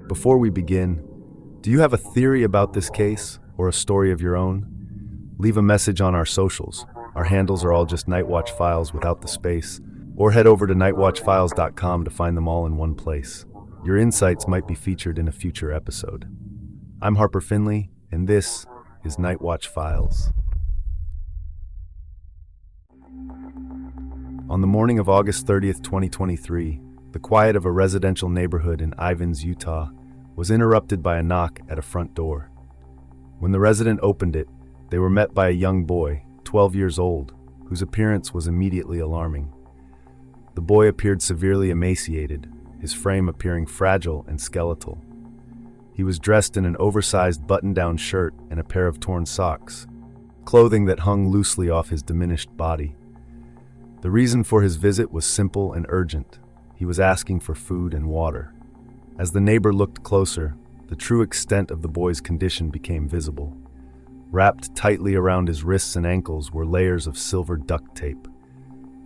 Before we begin, do you have a theory about this case or a story of your own? Leave a message on our socials. Our handles are all just Nightwatch Files without the space, or head over to nightwatchfiles.com to find them all in one place. Your insights might be featured in a future episode. I'm Harper Finley, and this is Nightwatch Files. On the morning of August 30th, 2023, the quiet of a residential neighborhood in Ivins, Utah, was interrupted by a knock at a front door. When the resident opened it, they were met by a young boy, 12 years old, whose appearance was immediately alarming. The boy appeared severely emaciated, his frame appearing fragile and skeletal. He was dressed in an oversized button-down shirt and a pair of torn socks, clothing that hung loosely off his diminished body. The reason for his visit was simple and urgent. He was asking for food and water. As the neighbor looked closer, the true extent of the boy's condition became visible. Wrapped tightly around his wrists and ankles were layers of silver duct tape.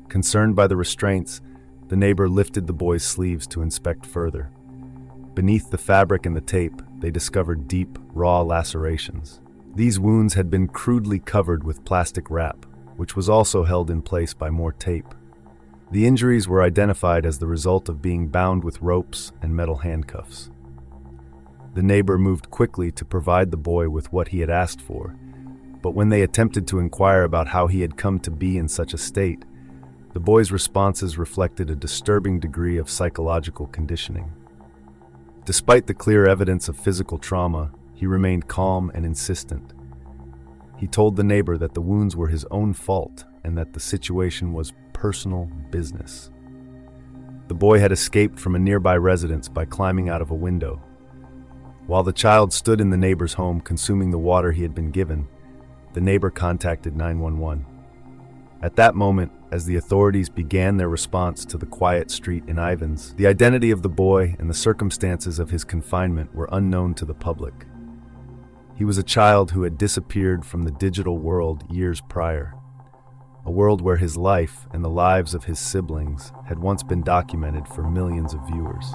Concerned by the restraints, the neighbor lifted the boy's sleeves to inspect further. Beneath the fabric and the tape, they discovered deep, raw lacerations. These wounds had been crudely covered with plastic wrap, which was also held in place by more tape. The injuries were identified as the result of being bound with ropes and metal handcuffs. The neighbor moved quickly to provide the boy with what he had asked for, but when they attempted to inquire about how he had come to be in such a state, the boy's responses reflected a disturbing degree of psychological conditioning. Despite the clear evidence of physical trauma, he remained calm and insistent. He told the neighbor that the wounds were his own fault and that the situation was personal business. The boy had escaped from a nearby residence by climbing out of a window. While the child stood in the neighbor's home consuming the water he had been given, the neighbor contacted 911. At that moment, as the authorities began their response to the quiet street in Ivins, the identity of the boy and the circumstances of his confinement were unknown to the public. He was a child who had disappeared from the digital world years prior, a world where his life and the lives of his siblings had once been documented for millions of viewers.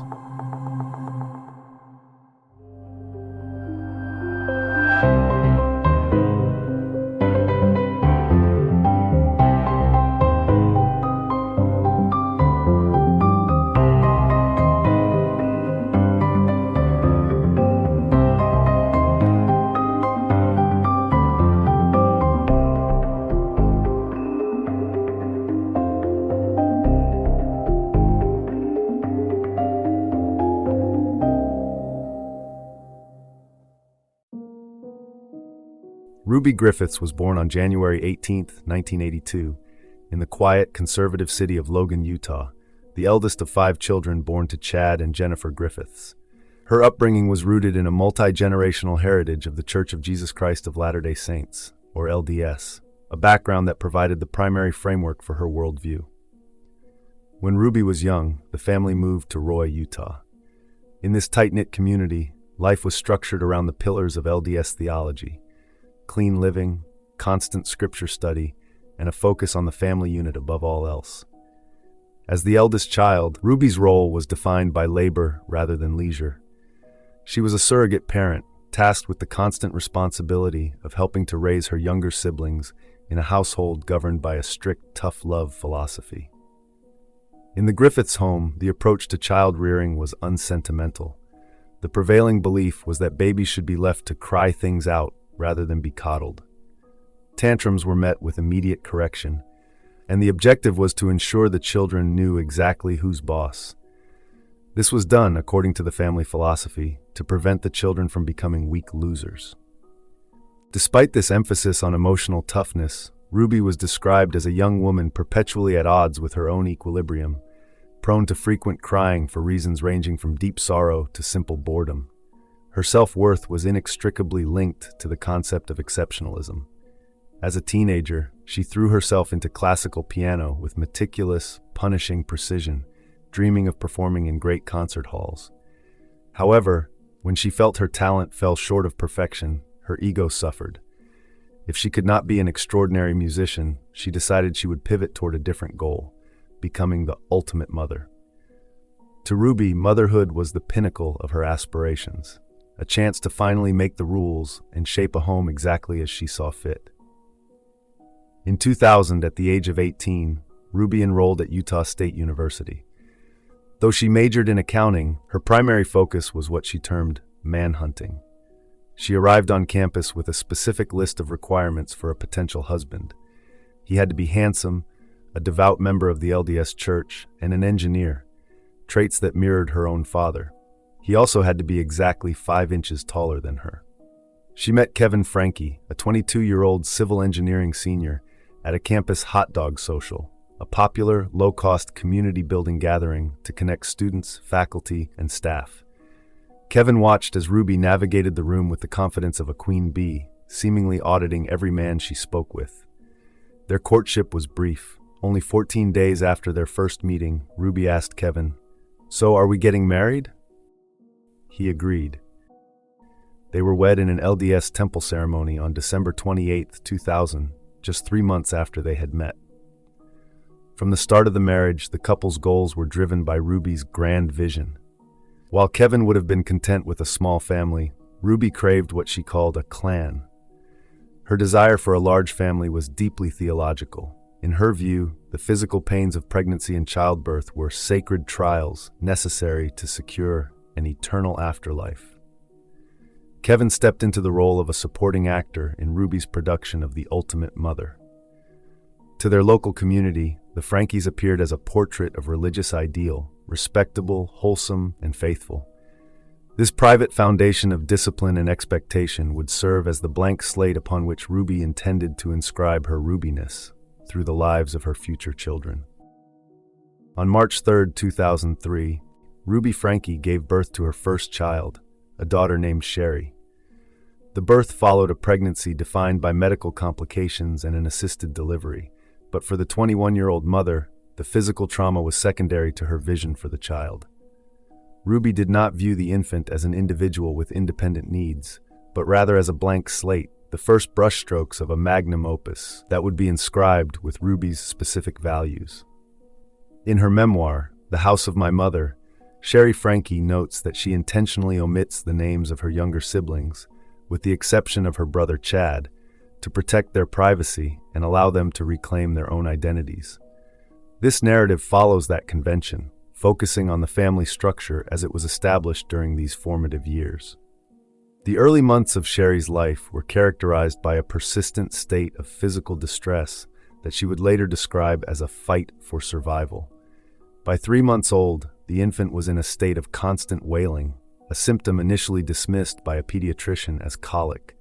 Ruby Griffiths was born on January 18, 1982, in the quiet, conservative city of Logan, Utah, the eldest of 5 children born to Chad and Jennifer Griffiths. Her upbringing was rooted in a multi-generational heritage of the Church of Jesus Christ of Latter-day Saints, or LDS, a background that provided the primary framework for her worldview. When Ruby was young, the family moved to Roy, Utah. In this tight-knit community, life was structured around the pillars of LDS theology: clean living, constant scripture study, and a focus on the family unit above all else. As the eldest child, Ruby's role was defined by labor rather than leisure. She was a surrogate parent, tasked with the constant responsibility of helping to raise her younger siblings in a household governed by a strict tough love philosophy. In the Griffiths' home, the approach to child rearing was unsentimental. The prevailing belief was that babies should be left to cry things out rather than be coddled. Tantrums were met with immediate correction, and the objective was to ensure the children knew exactly who's boss. This was done, according to the family philosophy, to prevent the children from becoming weak losers. Despite this emphasis on emotional toughness, Ruby was described as a young woman perpetually at odds with her own equilibrium, prone to frequent crying for reasons ranging from deep sorrow to simple boredom. Her self-worth was inextricably linked to the concept of exceptionalism. As a teenager, she threw herself into classical piano with meticulous, punishing precision, dreaming of performing in great concert halls. However, when she felt her talent fell short of perfection, her ego suffered. If she could not be an extraordinary musician, she decided she would pivot toward a different goal: becoming the ultimate mother. To Ruby, motherhood was the pinnacle of her aspirations, a chance to finally make the rules and shape a home exactly as she saw fit. In 2000, at the age of 18, Ruby enrolled at Utah State University. Though she majored in accounting, her primary focus was what she termed manhunting. She arrived on campus with a specific list of requirements for a potential husband. He had to be handsome, a devout member of the LDS Church, and an engineer, traits that mirrored her own father. He also had to be exactly 5 inches taller than her. She met Kevin Franke, a 22-year-old civil engineering senior, at a campus hot dog social, a popular, low-cost community-building gathering to connect students, faculty, and staff. Kevin watched as Ruby navigated the room with the confidence of a queen bee, seemingly auditing every man she spoke with. Their courtship was brief. Only 14 days after their first meeting, Ruby asked Kevin, "So are we getting married?" He agreed. They were wed in an LDS temple ceremony on December 28, 2000, just 3 months after they had met. From the start of the marriage, the couple's goals were driven by Ruby's grand vision. While Kevin would have been content with a small family, Ruby craved what she called a clan. Her desire for a large family was deeply theological. In her view, the physical pains of pregnancy and childbirth were sacred trials necessary to secure an eternal afterlife. Kevin stepped into the role of a supporting actor in Ruby's production of The Ultimate Mother. To their local community, the Frankes appeared as a portrait of religious ideal, respectable, wholesome, and faithful. This private foundation of discipline and expectation would serve as the blank slate upon which Ruby intended to inscribe her Rubiness through the lives of her future children. On March 3, 2003, Ruby Franke gave birth to her first child, a daughter named Sherry. The birth followed a pregnancy defined by medical complications and an assisted delivery, but for the 21-year-old mother, the physical trauma was secondary to her vision for the child. Ruby did not view the infant as an individual with independent needs, but rather as a blank slate, the first brushstrokes of a magnum opus that would be inscribed with Ruby's specific values. In her memoir, The House of My Mother, Sherry Franke notes that she intentionally omits the names of her younger siblings, with the exception of her brother Chad, to protect their privacy and allow them to reclaim their own identities. This narrative follows that convention, focusing on the family structure as it was established during these formative years. The early months of Sherry's life were characterized by a persistent state of physical distress that she would later describe as a fight for survival. By 3 months old, the infant was in a state of constant wailing, a symptom initially dismissed by a pediatrician as colic.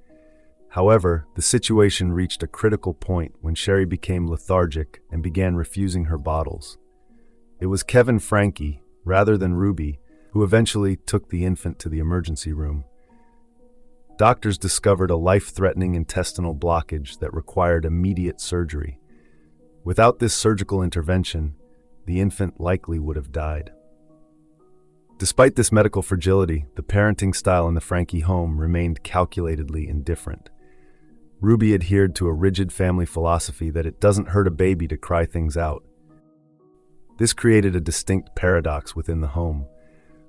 However, the situation reached a critical point when Sherry became lethargic and began refusing her bottles. It was Kevin Franke, rather than Ruby, who eventually took the infant to the emergency room. Doctors discovered a life-threatening intestinal blockage that required immediate surgery. Without this surgical intervention, the infant likely would have died. Despite this medical fragility, the parenting style in the Franke home remained calculatedly indifferent. Ruby adhered to a rigid family philosophy that it doesn't hurt a baby to cry things out. This created a distinct paradox within the home.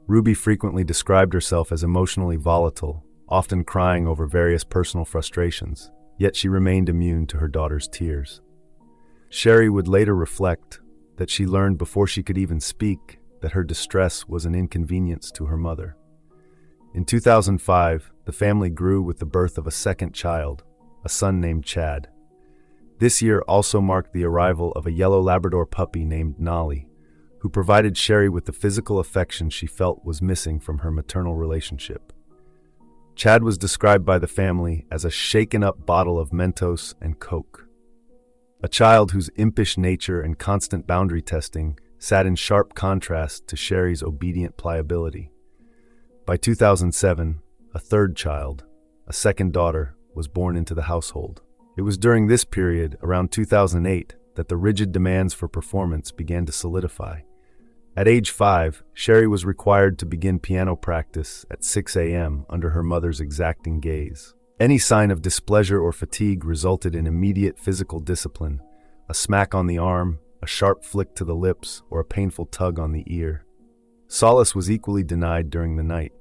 Ruby frequently described herself as emotionally volatile, often crying over various personal frustrations, yet she remained immune to her daughter's tears. Sherry would later reflect that she learned before she could even speak that her distress was an inconvenience to her mother. In 2005, the family grew with the birth of a second child, a son named Chad. This year also marked the arrival of a yellow Labrador puppy named Nolly, who provided Sherry with the physical affection she felt was missing from her maternal relationship. Chad was described by the family as a shaken-up bottle of Mentos and Coke. A child whose impish nature and constant boundary testing sat in sharp contrast to Sherry's obedient pliability. By 2007, a third child, a second daughter, was born into the household. It was during this period, around 2008, that the rigid demands for performance began to solidify. At age 5, Sherry was required to begin piano practice at 6 a.m. under her mother's exacting gaze. Any sign of displeasure or fatigue resulted in immediate physical discipline, a smack on the arm, a sharp flick to the lips, or a painful tug on the ear. Solace was equally denied during the night.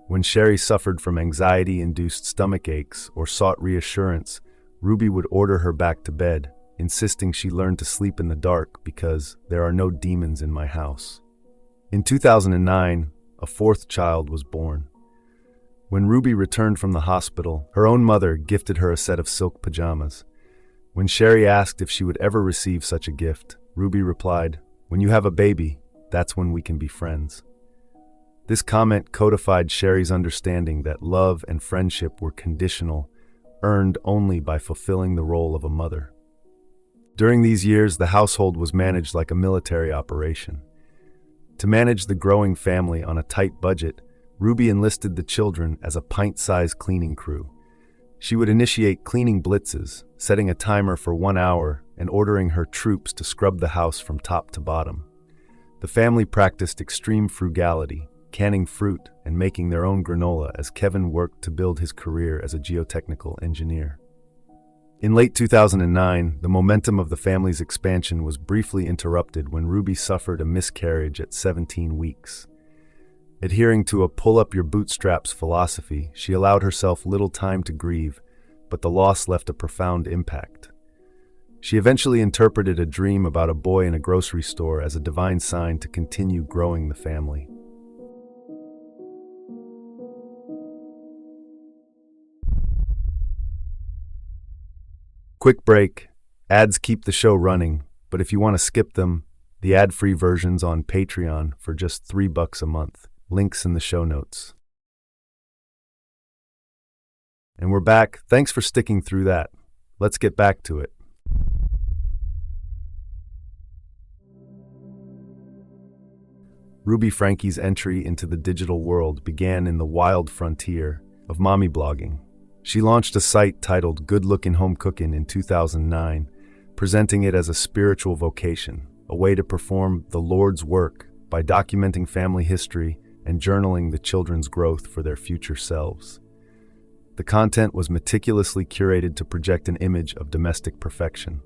When Sherry suffered from anxiety-induced stomach aches or sought reassurance, Ruby would order her back to bed, insisting she learn to sleep in the dark because there are no demons in my house. In 2009, a fourth child was born. When Ruby returned from the hospital, her own mother gifted her a set of silk pajamas. When Sherry asked if she would ever receive such a gift, Ruby replied, "When you have a baby, that's when we can be friends." This comment codified Sherry's understanding that love and friendship were conditional, earned only by fulfilling the role of a mother. During these years, the household was managed like a military operation. To manage the growing family on a tight budget, Ruby enlisted the children as a pint-sized cleaning crew. She would initiate cleaning blitzes, setting a timer for 1 hour and ordering her troops to scrub the house from top to bottom. The family practiced extreme frugality, canning fruit and making their own granola as Kevin worked to build his career as a geotechnical engineer. In late 2009, the momentum of the family's expansion was briefly interrupted when Ruby suffered a miscarriage at 17 weeks. Adhering to a pull-up-your-bootstraps philosophy, she allowed herself little time to grieve, but the loss left a profound impact. She eventually interpreted a dream about a boy in a grocery store as a divine sign to continue growing the family. Quick break. Ads keep the show running, but if you want to skip them, the ad-free version's on Patreon for just $3 a month. Links in the show notes. And we're back. Thanks for sticking through that. Let's get back to it. Ruby Franke's entry into the digital world began in the wild frontier of mommy blogging. She launched a site titled Good Lookin' Home Cookin' in 2009, presenting it as a spiritual vocation, a way to perform the Lord's work by documenting family history and journaling the children's growth for their future selves. The content was meticulously curated to project an image of domestic perfection.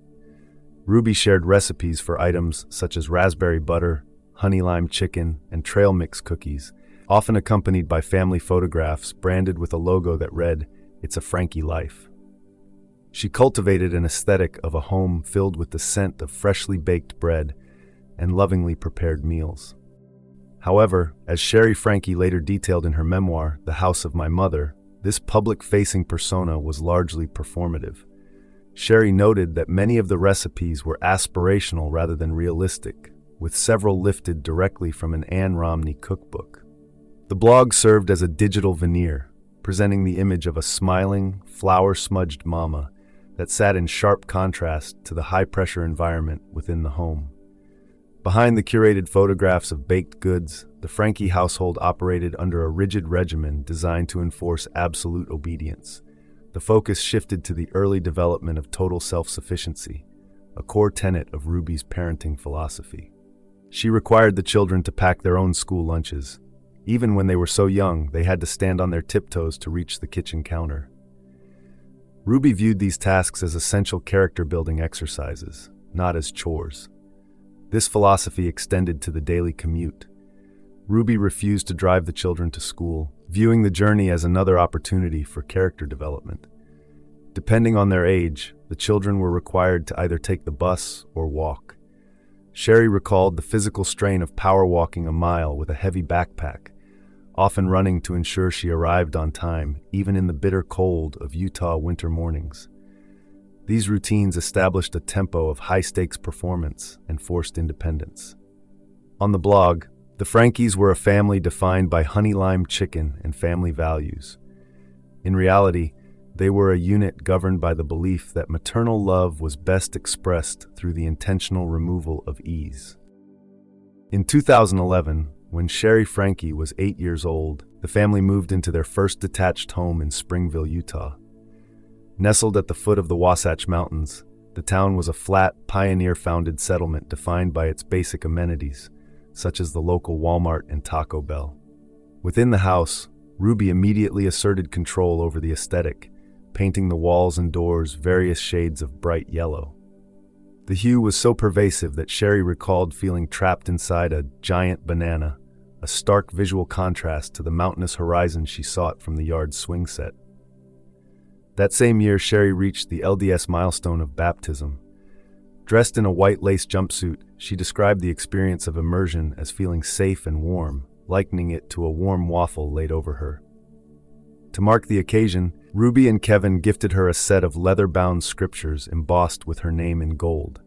Ruby shared recipes for items such as raspberry butter, honey lime chicken, and trail mix cookies, often accompanied by family photographs branded with a logo that read, "It's a Franke life." She cultivated an aesthetic of a home filled with the scent of freshly baked bread and lovingly prepared meals. However, as Sherry Franke later detailed in her memoir, The House of My Mother, this public-facing persona was largely performative. Sherry noted that many of the recipes were aspirational rather than realistic, with several lifted directly from an Anne Romney cookbook. The blog served as a digital veneer, presenting the image of a smiling, flour-smudged mama that sat in sharp contrast to the high-pressure environment within the home. Behind the curated photographs of baked goods, the Franke household operated under a rigid regimen designed to enforce absolute obedience. The focus shifted to the early development of total self-sufficiency, a core tenet of Ruby's parenting philosophy. She required the children to pack their own school lunches. Even when they were so young, they had to stand on their tiptoes to reach the kitchen counter. Ruby viewed these tasks as essential character-building exercises, not as chores. This philosophy extended to the daily commute. Ruby refused to drive the children to school, viewing the journey as another opportunity for character development. Depending on their age, the children were required to either take the bus or walk. Sherry recalled the physical strain of power walking a mile with a heavy backpack, often running to ensure she arrived on time, even in the bitter cold of Utah winter mornings. These routines established a tempo of high-stakes performance and forced independence. On the blog, the Frankes were a family defined by honey lime chicken and family values. In reality, they were a unit governed by the belief that maternal love was best expressed through the intentional removal of ease. In 2011, when Sherry Franke was 8 years old, the family moved into their first detached home in Springville, Utah. Nestled at the foot of the Wasatch Mountains, the town was a flat, pioneer-founded settlement defined by its basic amenities, such as the local Walmart and Taco Bell. Within the house, Ruby immediately asserted control over the aesthetic, painting the walls and doors various shades of bright yellow. The hue was so pervasive that Sherry recalled feeling trapped inside a giant banana, a stark visual contrast to the mountainous horizon she sought from the yard's swing set. That same year, Sherry reached the LDS milestone of baptism. Dressed in a white lace jumpsuit, she described the experience of immersion as feeling safe and warm, likening it to a warm waffle laid over her. To mark the occasion, Ruby and Kevin gifted her a set of leather-bound scriptures embossed with her name in gold.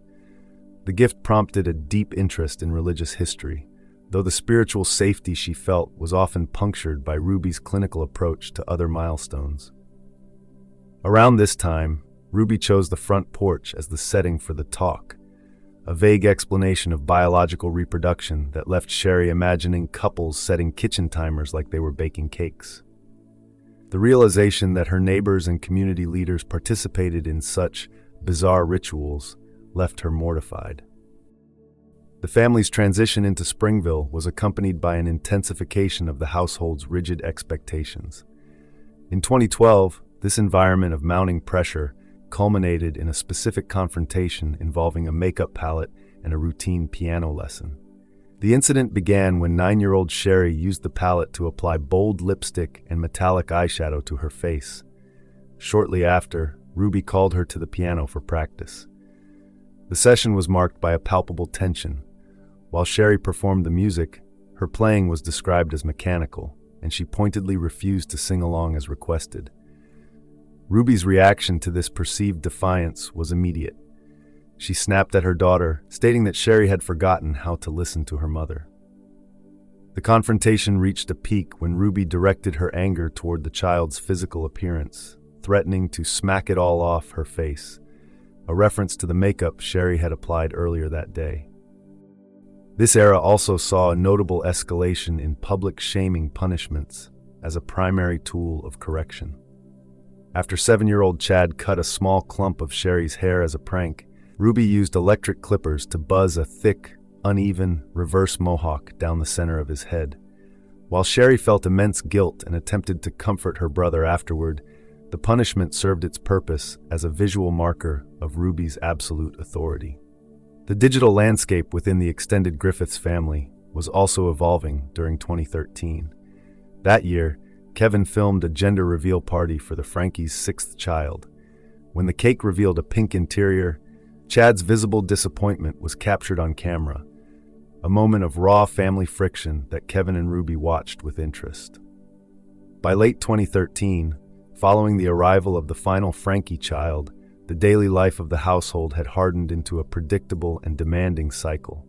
The gift prompted a deep interest in religious history, though the spiritual safety she felt was often punctured by Ruby's clinical approach to other milestones. Around this time, Ruby chose the front porch as the setting for the talk, a vague explanation of biological reproduction that left Sherry imagining couples setting kitchen timers like they were baking cakes. The realization that her neighbors and community leaders participated in such bizarre rituals left her mortified. The family's transition into Springville was accompanied by an intensification of the household's rigid expectations. In 2012, this environment of mounting pressure culminated in a specific confrontation involving a makeup palette and a routine piano lesson. The incident began when 9-year-old Sherry used the palette to apply bold lipstick and metallic eyeshadow to her face. Shortly after, Ruby called her to the piano for practice. The session was marked by a palpable tension. While Sherry performed the music, her playing was described as mechanical, and she pointedly refused to sing along as requested. Ruby's reaction to this perceived defiance was immediate. She snapped at her daughter, stating that Sherry had forgotten how to listen to her mother. The confrontation reached a peak when Ruby directed her anger toward the child's physical appearance, threatening to smack it all off her face, a reference to the makeup Sherry had applied earlier that day. This era also saw a notable escalation in public shaming punishments as a primary tool of correction. After 7-year-old Chad cut a small clump of Sherry's hair as a prank, Ruby used electric clippers to buzz a thick, uneven, reverse mohawk down the center of his head. While Sherry felt immense guilt and attempted to comfort her brother afterward, the punishment served its purpose as a visual marker of Ruby's absolute authority. The digital landscape within the extended Griffiths family was also evolving during 2013. That year, Kevin filmed a gender reveal party for the Frankies' 6th child. When the cake revealed a pink interior, Chad's visible disappointment was captured on camera, a moment of raw family friction that Kevin and Ruby watched with interest. By late 2013, following the arrival of the final Frankie child, the daily life of the household had hardened into a predictable and demanding cycle.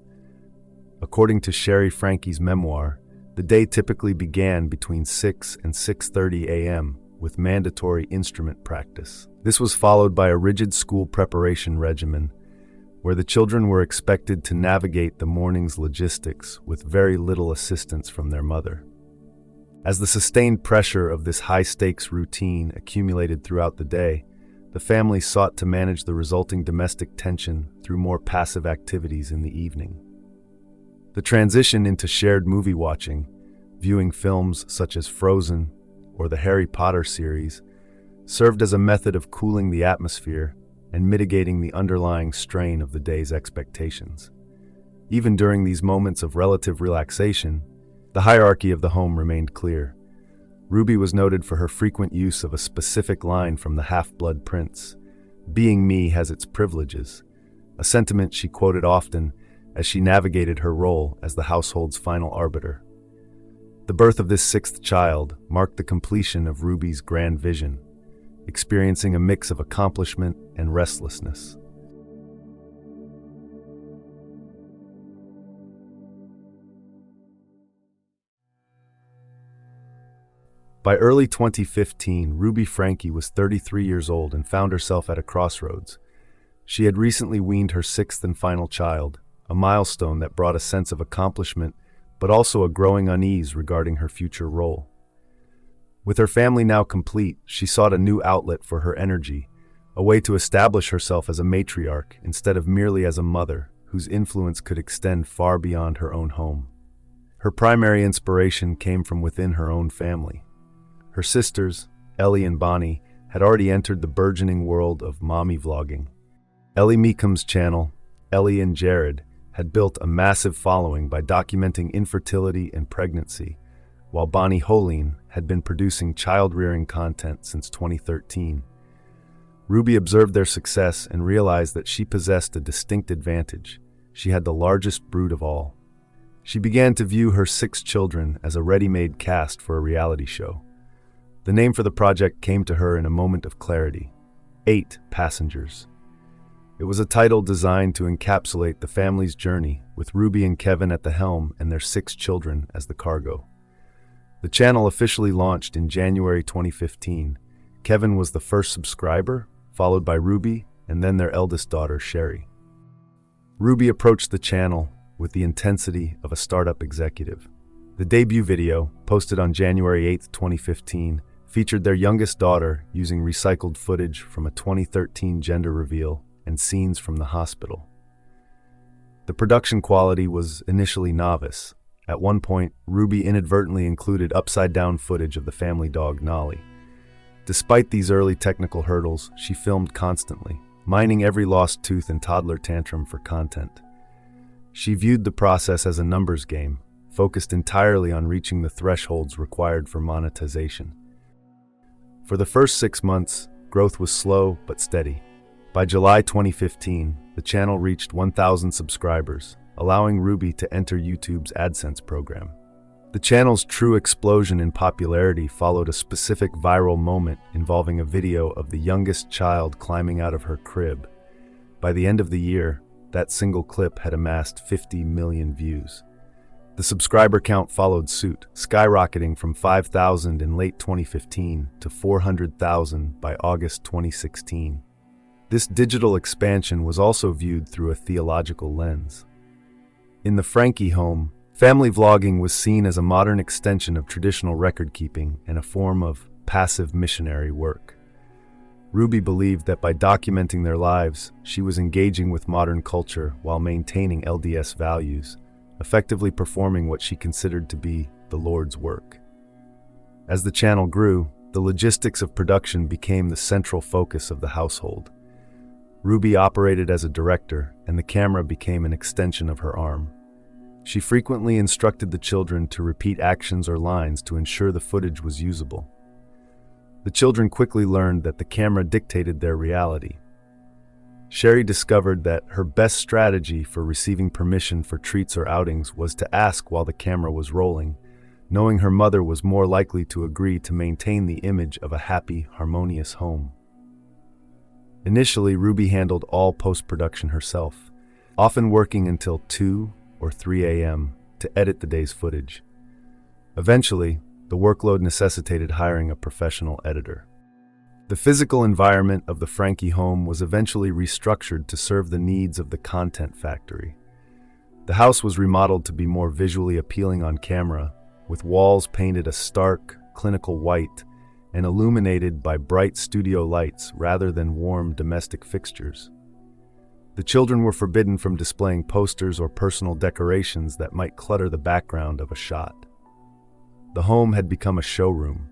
According to Sherry Frankie's memoir, the day typically began between 6 and 6:30 a.m. with mandatory instrument practice. This was followed by a rigid school preparation regimen, where the children were expected to navigate the morning's logistics with very little assistance from their mother. As the sustained pressure of this high-stakes routine accumulated throughout the day, the family sought to manage the resulting domestic tension through more passive activities in the evening. The transition into shared movie watching, viewing films such as Frozen or the Harry Potter series, served as a method of cooling the atmosphere and mitigating the underlying strain of the day's expectations. Even during these moments of relative relaxation, the hierarchy of the home remained clear. Ruby was noted for her frequent use of a specific line from the Half-Blood Prince, "Being me has its privileges," a sentiment she quoted often as she navigated her role as the household's final arbiter. The birth of this 6th child marked the completion of Ruby's grand vision, experiencing a mix of accomplishment and restlessness. By early 2015, Ruby Frankie was 33 years old and found herself at a crossroads. She had recently weaned her 6th and final child, a milestone that brought a sense of accomplishment, but also a growing unease regarding her future role. With her family now complete, she sought a new outlet for her energy, a way to establish herself as a matriarch instead of merely as a mother, whose influence could extend far beyond her own home. Her primary inspiration came from within her own family. Her sisters, Ellie and Bonnie, had already entered the burgeoning world of mommy vlogging. Ellie Meekum's channel, Ellie and Jared, had built a massive following by documenting infertility and pregnancy, while Bonnie Holine had been producing child-rearing content since 2013. Ruby observed their success and realized that she possessed a distinct advantage. She had the largest brood of all. She began to view her 6 children as a ready-made cast for a reality show. The name for the project came to her in a moment of clarity: 8 Passengers. It was a title designed to encapsulate the family's journey, with Ruby and Kevin at the helm and their 6 children as the cargo. The channel officially launched in January 2015. Kevin was the first subscriber, followed by Ruby, and then their eldest daughter, Sherry. Ruby approached the channel with the intensity of a startup executive. The debut video, posted on January 8, 2015, featured their youngest daughter using recycled footage from a 2013 gender reveal and scenes from the hospital. The production quality was initially novice. At one point, Ruby inadvertently included upside-down footage of the family dog, Nolly. Despite these early technical hurdles, she filmed constantly, mining every lost tooth and toddler tantrum for content. She viewed the process as a numbers game, focused entirely on reaching the thresholds required for monetization. For the first 6 months, growth was slow but steady. By July 2015, the channel reached 1,000 subscribers, allowing Ruby to enter YouTube's AdSense program. The channel's true explosion in popularity followed a specific viral moment involving a video of the youngest child climbing out of her crib. By the end of the year, that single clip had amassed 50 million views. The subscriber count followed suit, skyrocketing from 5,000 in late 2015 to 400,000 by August 2016. This digital expansion was also viewed through a theological lens. In the Frankie home, family vlogging was seen as a modern extension of traditional record-keeping and a form of passive missionary work. Ruby believed that by documenting their lives, she was engaging with modern culture while maintaining LDS values, effectively performing what she considered to be the Lord's work. As the channel grew, the logistics of production became the central focus of the household. Ruby operated as a director, and the camera became an extension of her arm. She frequently instructed the children to repeat actions or lines to ensure the footage was usable. The children quickly learned that the camera dictated their reality. Sherry discovered that her best strategy for receiving permission for treats or outings was to ask while the camera was rolling, knowing her mother was more likely to agree to maintain the image of a happy, harmonious home. Initially, Ruby handled all post-production herself, often working until 2 or 3 a.m. to edit the day's footage. Eventually, the workload necessitated hiring a professional editor. The physical environment of the Frankie home was eventually restructured to serve the needs of the content factory. The house was remodeled to be more visually appealing on camera, with walls painted a stark, clinical white and illuminated by bright studio lights rather than warm domestic fixtures. The children were forbidden from displaying posters or personal decorations that might clutter the background of a shot. The home had become a showroom.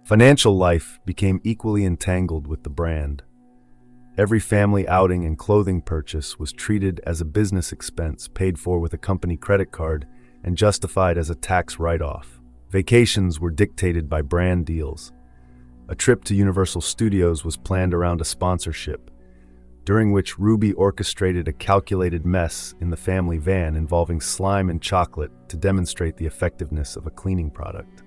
Financial life became equally entangled with the brand. Every family outing and clothing purchase was treated as a business expense paid for with a company credit card and justified as a tax write-off. Vacations were dictated by brand deals. A trip to Universal Studios was planned around a sponsorship, during which Ruby orchestrated a calculated mess in the family van involving slime and chocolate to demonstrate the effectiveness of a cleaning product.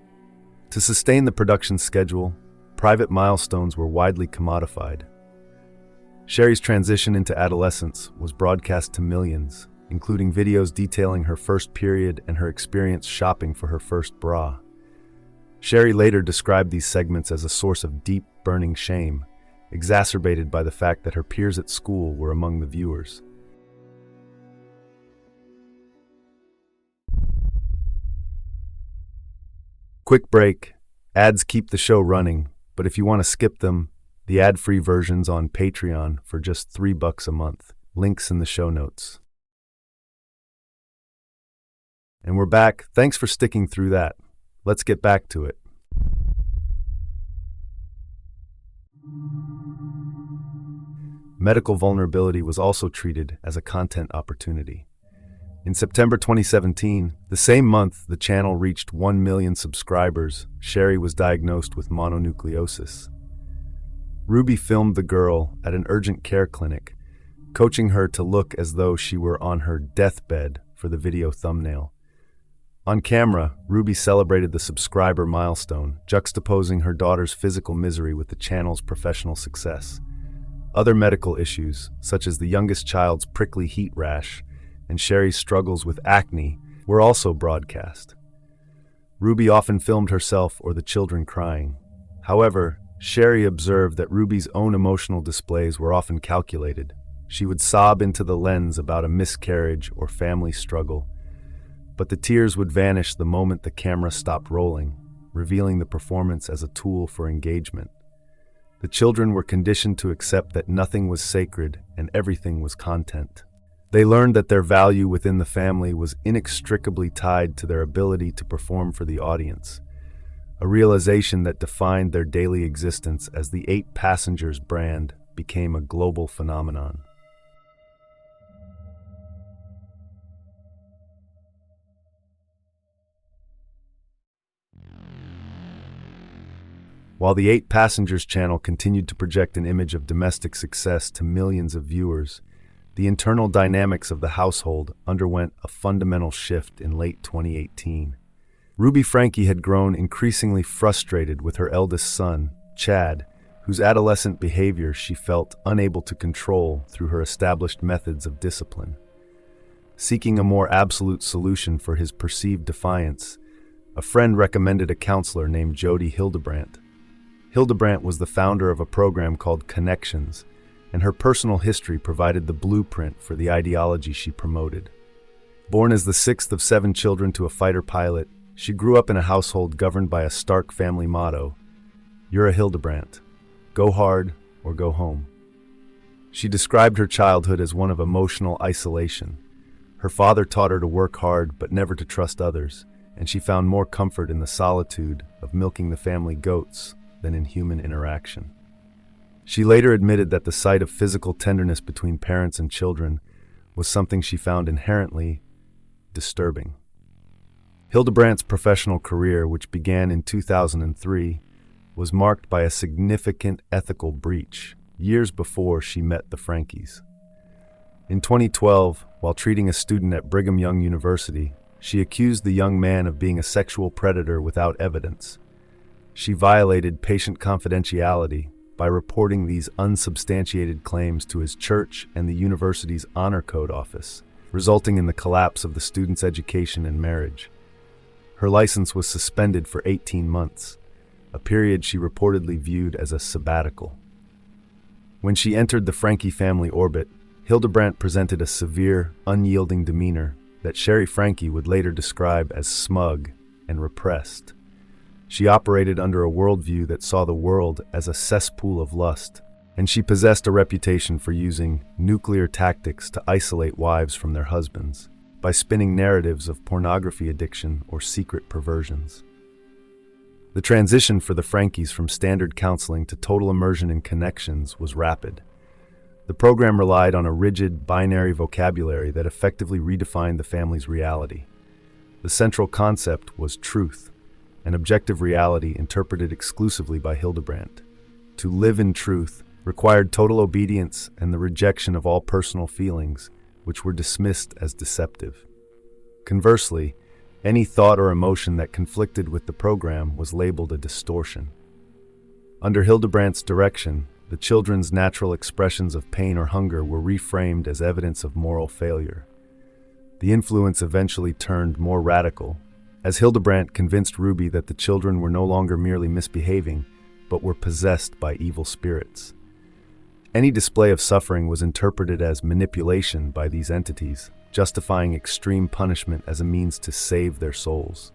To sustain the production schedule, private milestones were widely commodified. Sherry's transition into adolescence was broadcast to millions, including videos detailing her first period and her experience shopping for her first bra. Sherry later described these segments as a source of deep, burning shame, exacerbated by the fact that her peers at school were among the viewers. Quick break. Ads keep the show running, but if you want to skip them, the ad-free version's on Patreon for just $3 a month. Links in the show notes. And we're back. Thanks for sticking through that. Let's get back to it. Medical vulnerability was also treated as a content opportunity. In September 2017, the same month the channel reached 1 million subscribers, Sherry was diagnosed with mononucleosis. Ruby filmed the girl at an urgent care clinic, coaching her to look as though she were on her deathbed for the video thumbnail. On camera, Ruby celebrated the subscriber milestone, juxtaposing her daughter's physical misery with the channel's professional success. Other medical issues, such as the youngest child's prickly heat rash and Sherry's struggles with acne, were also broadcast. Ruby often filmed herself or the children crying. However, Sherry observed that Ruby's own emotional displays were often calculated. She would sob into the lens about a miscarriage or family struggle, but the tears would vanish the moment the camera stopped rolling, revealing the performance as a tool for engagement. The children were conditioned to accept that nothing was sacred and everything was content. They learned that their value within the family was inextricably tied to their ability to perform for the audience, a realization that defined their daily existence as the 8 Passengers brand became a global phenomenon. While the 8 Passengers channel continued to project an image of domestic success to millions of viewers, the internal dynamics of the household underwent a fundamental shift in late 2018. Ruby Franke had grown increasingly frustrated with her eldest son, Chad, whose adolescent behavior she felt unable to control through her established methods of discipline. Seeking a more absolute solution for his perceived defiance, a friend recommended a counselor named Jody Hildebrandt. Hildebrandt was the founder of a program called Connections, and her personal history provided the blueprint for the ideology she promoted. Born as the 6th of 7 children to a fighter pilot, she grew up in a household governed by a stark family motto: "You're a Hildebrandt. Go hard or go home." She described her childhood as one of emotional isolation. Her father taught her to work hard but never to trust others, and she found more comfort in the solitude of milking the family goats than in human interaction. She later admitted that the sight of physical tenderness between parents and children was something she found inherently disturbing. Hildebrandt's professional career, which began in 2003, was marked by a significant ethical breach years before she met the Frankes. In 2012, while treating a student at Brigham Young University, she accused the young man of being a sexual predator without evidence. She violated patient confidentiality by reporting these unsubstantiated claims to his church and the university's honor code office, resulting in the collapse of the student's education and marriage. Her license was suspended for 18 months, a period she reportedly viewed as a sabbatical. When she entered the Franke family orbit, Hildebrandt presented a severe, unyielding demeanor that Sherry Franke would later describe as smug and repressed. She operated under a worldview that saw the world as a cesspool of lust, and she possessed a reputation for using nuclear tactics to isolate wives from their husbands by spinning narratives of pornography addiction or secret perversions. The transition for the Frankes from standard counseling to total immersion in Connections was rapid. The program relied on a rigid, binary vocabulary that effectively redefined the family's reality. The central concept was truth, an objective reality interpreted exclusively by Hildebrandt. To live in truth required total obedience and the rejection of all personal feelings, which were dismissed as deceptive. Conversely, any thought or emotion that conflicted with the program was labeled a distortion. Under Hildebrandt's direction, the children's natural expressions of pain or hunger were reframed as evidence of moral failure. The influence eventually turned more radical, as Hildebrandt convinced Ruby that the children were no longer merely misbehaving, but were possessed by evil spirits. Any display of suffering was interpreted as manipulation by these entities, justifying extreme punishment as a means to save their souls.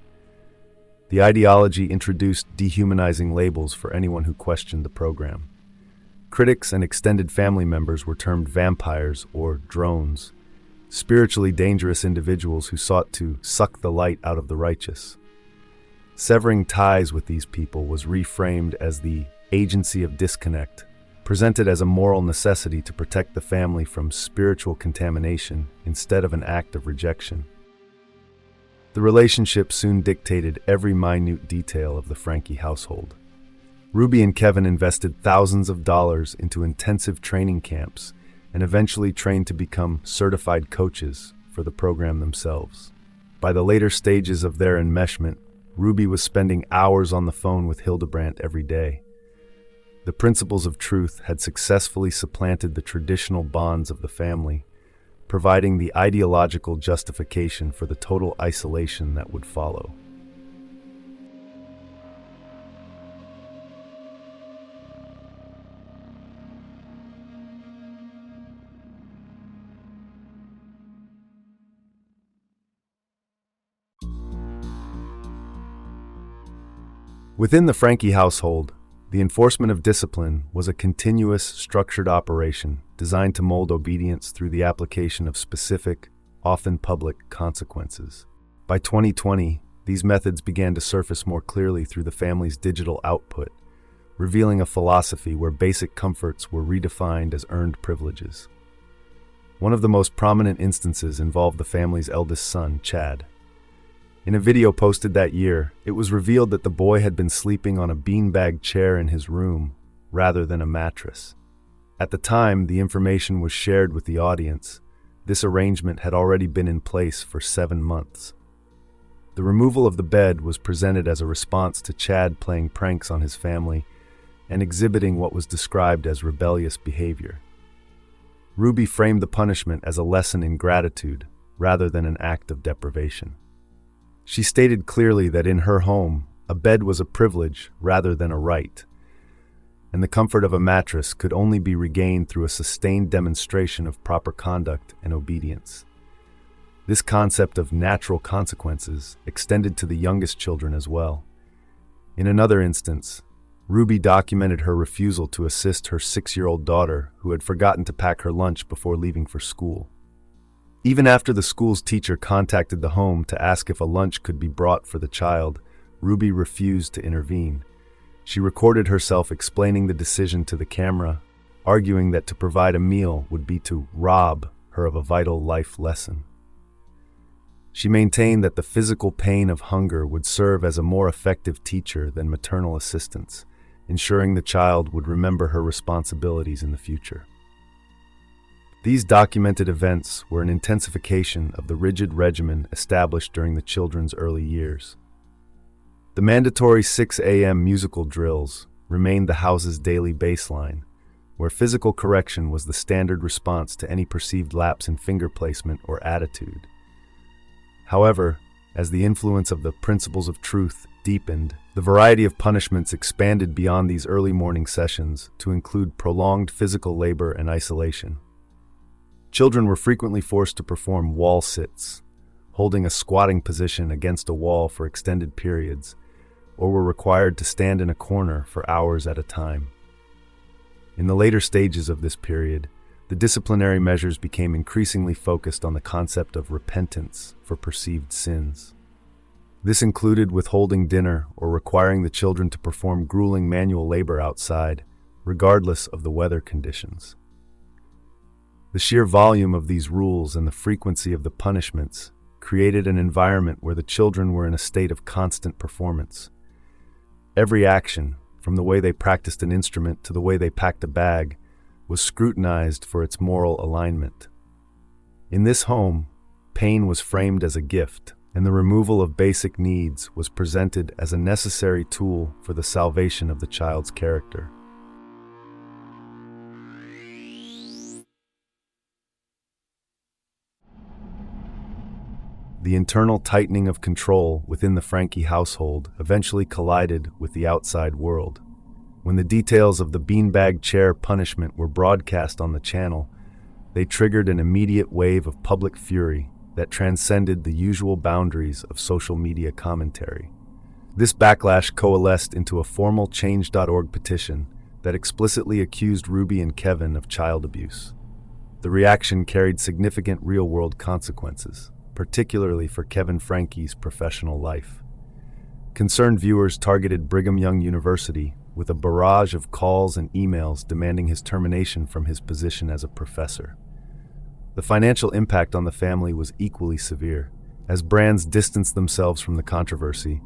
The ideology introduced dehumanizing labels for anyone who questioned the program. Critics and extended family members were termed vampires or drones, spiritually dangerous individuals who sought to suck the light out of the righteous. Severing ties with these people was reframed as the agency of disconnect, presented as a moral necessity to protect the family from spiritual contamination instead of an act of rejection. The relationship soon dictated every minute detail of the Frankie household. Ruby and Kevin invested thousands of dollars into intensive training camps and eventually trained to become certified coaches for the program themselves. By the later stages of their enmeshment, Ruby was spending hours on the phone with Hildebrandt every day. The principles of truth had successfully supplanted the traditional bonds of the family, providing the ideological justification for the total isolation that would follow. Within the Frankie household, the enforcement of discipline was a continuous, structured operation designed to mold obedience through the application of specific, often public, consequences. By 2020, these methods began to surface more clearly through the family's digital output, revealing a philosophy where basic comforts were redefined as earned privileges. One of the most prominent instances involved the family's eldest son, Chad. In a video posted that year, it was revealed that the boy had been sleeping on a beanbag chair in his room rather than a mattress. At the time the information was shared with the audience, this arrangement had already been in place for 7 months. The removal of the bed was presented as a response to Chad playing pranks on his family and exhibiting what was described as rebellious behavior. Ruby framed the punishment as a lesson in gratitude rather than an act of deprivation. She stated clearly that in her home, a bed was a privilege rather than a right, and the comfort of a mattress could only be regained through a sustained demonstration of proper conduct and obedience. This concept of natural consequences extended to the youngest children as well. In another instance, Ruby documented her refusal to assist her 6-year-old daughter who had forgotten to pack her lunch before leaving for school. Even after the school's teacher contacted the home to ask if a lunch could be brought for the child, Ruby refused to intervene. She recorded herself explaining the decision to the camera, arguing that to provide a meal would be to rob her of a vital life lesson. She maintained that the physical pain of hunger would serve as a more effective teacher than maternal assistance, ensuring the child would remember her responsibilities in the future. These documented events were an intensification of the rigid regimen established during the children's early years. The mandatory 6 a.m. musical drills remained the house's daily baseline, where physical correction was the standard response to any perceived lapse in finger placement or attitude. However, as the influence of the principles of truth deepened, the variety of punishments expanded beyond these early morning sessions to include prolonged physical labor and isolation. Children were frequently forced to perform wall sits, holding a squatting position against a wall for extended periods, or were required to stand in a corner for hours at a time. In the later stages of this period, the disciplinary measures became increasingly focused on the concept of repentance for perceived sins. This included withholding dinner or requiring the children to perform grueling manual labor outside, regardless of the weather conditions. The sheer volume of these rules and the frequency of the punishments created an environment where the children were in a state of constant performance. Every action, from the way they practiced an instrument to the way they packed a bag, was scrutinized for its moral alignment. In this home, pain was framed as a gift, and the removal of basic needs was presented as a necessary tool for the salvation of the child's character. The internal tightening of control within the Frankie household eventually collided with the outside world. When the details of the beanbag chair punishment were broadcast on the channel, they triggered an immediate wave of public fury that transcended the usual boundaries of social media commentary. This backlash coalesced into a formal Change.org petition that explicitly accused Ruby and Kevin of child abuse. The reaction carried significant real-world consequences, particularly for Kevin Frankie's professional life. Concerned viewers targeted Brigham Young University, with a barrage of calls and emails demanding his termination from his position as a professor. The financial impact on the family was equally severe. As brands distanced themselves from the controversy,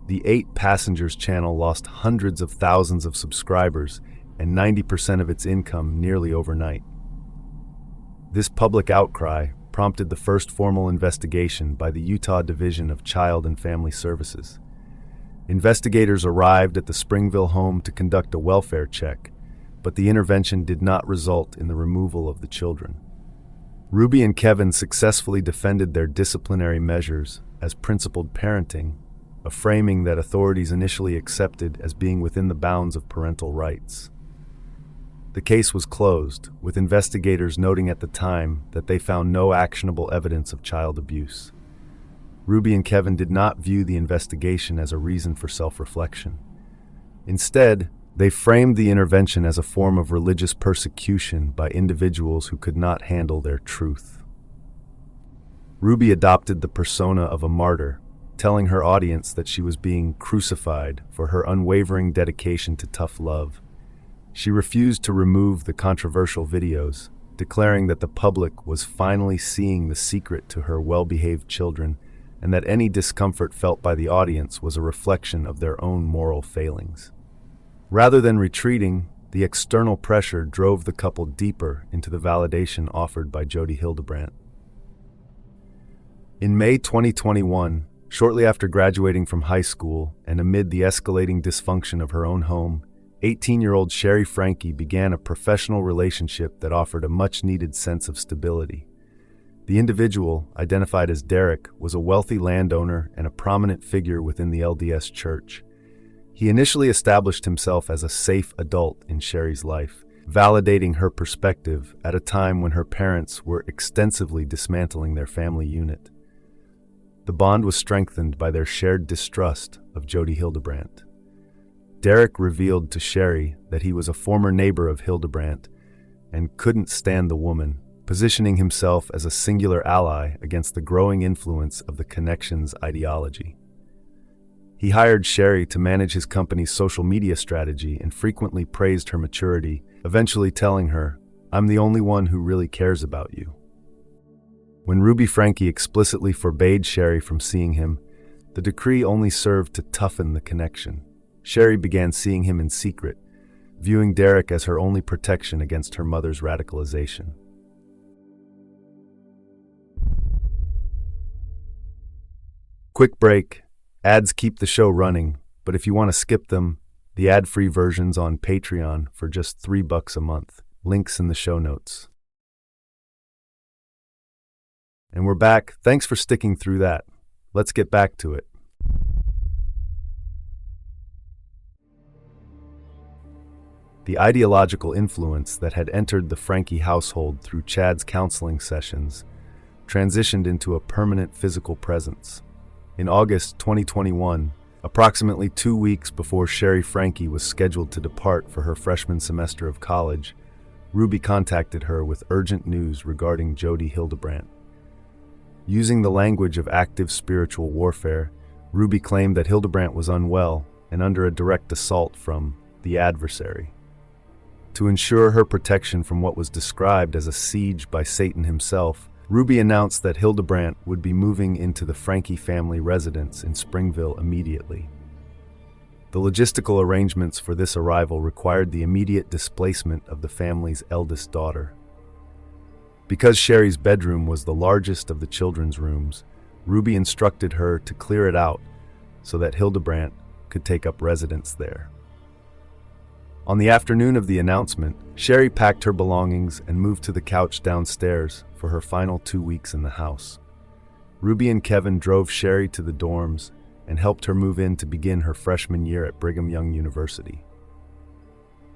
the 8 Passengers channel lost hundreds of thousands of subscribers and 90% of its income nearly overnight. This public outcry prompted the first formal investigation by the Utah Division of Child and Family Services. Investigators arrived at the Springville home to conduct a welfare check, but the intervention did not result in the removal of the children. Ruby and Kevin successfully defended their disciplinary measures as principled parenting, a framing that authorities initially accepted as being within the bounds of parental rights. The case was closed, with investigators noting at the time that they found no actionable evidence of child abuse. Ruby and Kevin did not view the investigation as a reason for self-reflection. Instead, they framed the intervention as a form of religious persecution by individuals who could not handle their truth. Ruby adopted the persona of a martyr, telling her audience that she was being crucified for her unwavering dedication to tough love. She refused to remove the controversial videos, declaring that the public was finally seeing the secret to her well-behaved children and that any discomfort felt by the audience was a reflection of their own moral failings. Rather than retreating, the external pressure drove the couple deeper into the validation offered by Jodi Hildebrandt. In May 2021, shortly after graduating from high school and amid the escalating dysfunction of her own home, 18-year-old Sherry Franke began a professional relationship that offered a much-needed sense of stability. The individual, identified as Derek, was a wealthy landowner and a prominent figure within the LDS Church. He initially established himself as a safe adult in Sherry's life, validating her perspective at a time when her parents were extensively dismantling their family unit. The bond was strengthened by their shared distrust of Jodi Hildebrandt. Derek revealed to Sherry that he was a former neighbor of Hildebrandt and couldn't stand the woman, positioning himself as a singular ally against the growing influence of the Connections ideology. He hired Sherry to manage his company's social media strategy and frequently praised her maturity, eventually telling her, "I'm the only one who really cares about you." When Ruby Franke explicitly forbade Sherry from seeing him, the decree only served to toughen the connection. Sherry began seeing him in secret, viewing Derek as her only protection against her mother's radicalization. Quick break. Ads keep the show running, but if you want to skip them, the ad-free version's on Patreon for just $3 a month. Links in the show notes. And we're back. Thanks for sticking through that. Let's get back to it. The ideological influence that had entered the Franke household through Chad's counseling sessions transitioned into a permanent physical presence. In August 2021, approximately 2 weeks before Sherry Franke was scheduled to depart for her freshman semester of college, Ruby contacted her with urgent news regarding Jodi Hildebrandt. Using the language of active spiritual warfare, Ruby claimed that Hildebrandt was unwell and under a direct assault from the adversary. To ensure her protection from what was described as a siege by Satan himself, Ruby announced that Hildebrandt would be moving into the Franke family residence in Springville immediately. The logistical arrangements for this arrival required the immediate displacement of the family's eldest daughter. Because Sherry's bedroom was the largest of the children's rooms, Ruby instructed her to clear it out so that Hildebrandt could take up residence there. On the afternoon of the announcement, Sherry packed her belongings and moved to the couch downstairs for her final 2 weeks in the house. Ruby and Kevin drove Sherry to the dorms and helped her move in to begin her freshman year at Brigham Young University.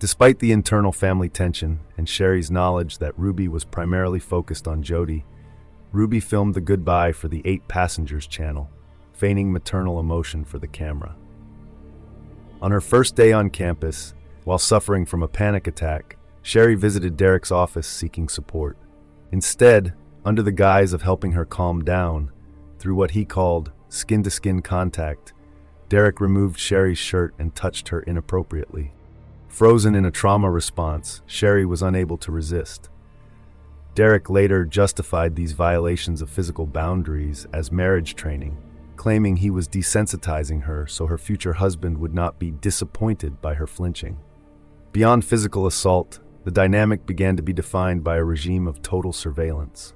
Despite the internal family tension and Sherry's knowledge that Ruby was primarily focused on Jodi, Ruby filmed the goodbye for the 8 Passengers channel, feigning maternal emotion for the camera. On her first day on campus, while suffering from a panic attack, Sherry visited Derek's office seeking support. Instead, under the guise of helping her calm down, through what he called skin-to-skin contact, Derek removed Sherry's shirt and touched her inappropriately. Frozen in a trauma response, Sherry was unable to resist. Derek later justified these violations of physical boundaries as marriage training, claiming he was desensitizing her so her future husband would not be disappointed by her flinching. Beyond physical assault, the dynamic began to be defined by a regime of total surveillance.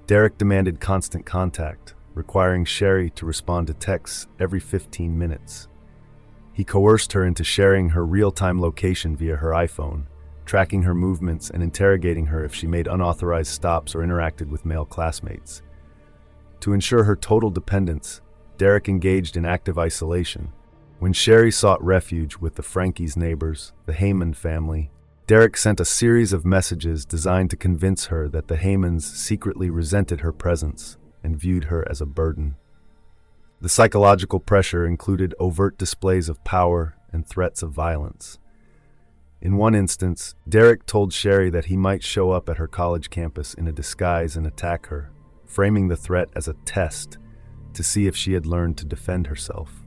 Derek demanded constant contact, requiring Sherry to respond to texts every 15 minutes. He coerced her into sharing her real-time location via her iPhone, tracking her movements and interrogating her if she made unauthorized stops or interacted with male classmates. To ensure her total dependence, Derek engaged in active isolation. When Sherry sought refuge with the Frankie's neighbors, the Heyman family, Derek sent a series of messages designed to convince her that the Heymans secretly resented her presence and viewed her as a burden. The psychological pressure included overt displays of power and threats of violence. In one instance, Derek told Sherry that he might show up at her college campus in a disguise and attack her, framing the threat as a test to see if she had learned to defend herself.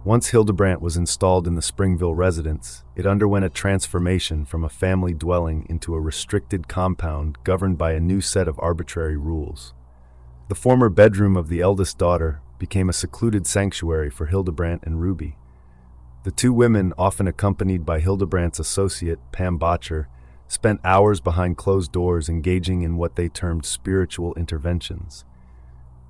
Once Hildebrandt was installed in the Springville residence, it underwent a transformation from a family dwelling into a restricted compound governed by a new set of arbitrary rules. The former bedroom of the eldest daughter became a secluded sanctuary for Hildebrandt and Ruby. The two women, often accompanied by Hildebrandt's associate, Pam Botcher, spent hours behind closed doors engaging in what they termed spiritual interventions.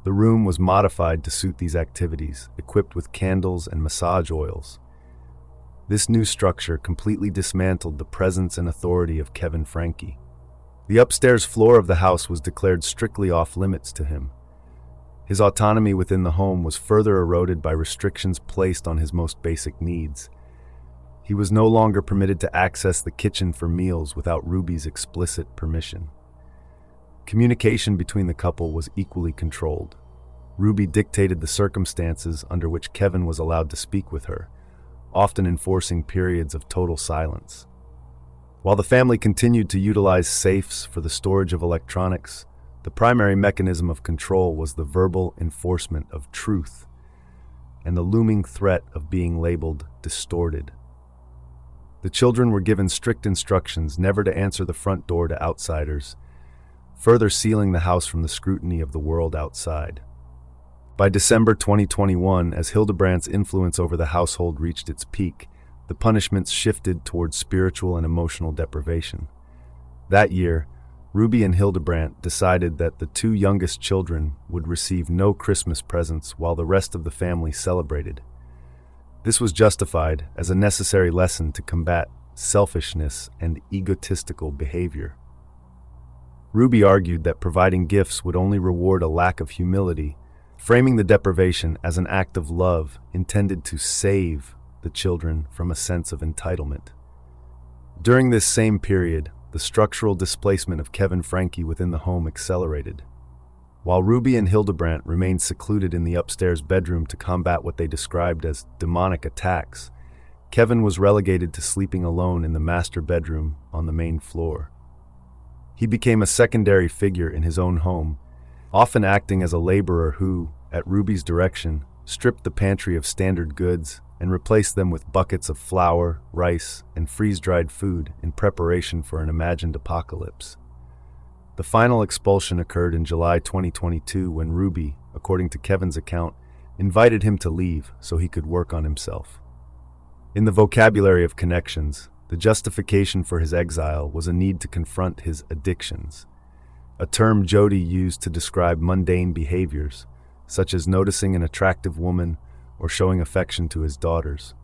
The room was modified to suit these activities, equipped with candles and massage oils. This new structure completely dismantled the presence and authority of Kevin Frankie. The upstairs floor of the house was declared strictly off-limits to him. His autonomy within the home was further eroded by restrictions placed on his most basic needs. He was no longer permitted to access the kitchen for meals without Ruby's explicit permission. Communication between the couple was equally controlled. Ruby dictated the circumstances under which Kevin was allowed to speak with her, often enforcing periods of total silence. While the family continued to utilize safes for the storage of electronics, the primary mechanism of control was the verbal enforcement of truth and the looming threat of being labeled distorted. The children were given strict instructions never to answer the front door to outsiders, further sealing the house from the scrutiny of the world outside. By December 2021, as Hildebrandt's influence over the household reached its peak, the punishments shifted towards spiritual and emotional deprivation. That year, Ruby and Hildebrandt decided that the two youngest children would receive no Christmas presents while the rest of the family celebrated. This was justified as a necessary lesson to combat selfishness and egotistical behavior. Ruby argued that providing gifts would only reward a lack of humility, framing the deprivation as an act of love intended to save the children from a sense of entitlement. During this same period, the structural displacement of Kevin Frankie within the home accelerated. While Ruby and Hildebrandt remained secluded in the upstairs bedroom to combat what they described as demonic attacks, Kevin was relegated to sleeping alone in the master bedroom on the main floor. He became a secondary figure in his own home, often acting as a laborer who, at Ruby's direction, stripped the pantry of standard goods and replaced them with buckets of flour, rice, and freeze-dried food in preparation for an imagined apocalypse. The final expulsion occurred in July 2022 when Ruby, according to Kevin's account, invited him to leave so he could work on himself. In the vocabulary of connections, the justification for his exile was a need to confront his addictions, a term Jody used to describe mundane behaviors, such as noticing an attractive woman or showing affection to his daughters.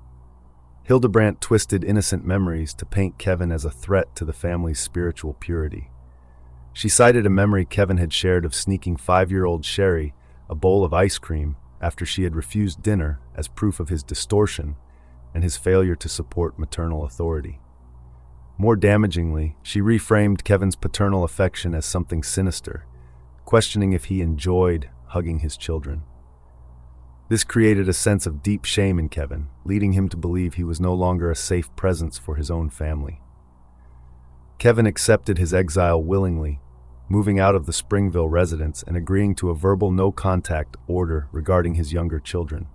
Hildebrandt twisted innocent memories to paint Kevin as a threat to the family's spiritual purity. She cited a memory Kevin had shared of sneaking 5-year-old Sherry a bowl of ice cream after she had refused dinner as proof of his distortion and his failure to support maternal authority. More damagingly, she reframed Kevin's paternal affection as something sinister, questioning if he enjoyed hugging his children. This created a sense of deep shame in Kevin, leading him to believe he was no longer a safe presence for his own family. Kevin accepted his exile willingly, moving out of the Springville residence and agreeing to a verbal no-contact order regarding his younger children.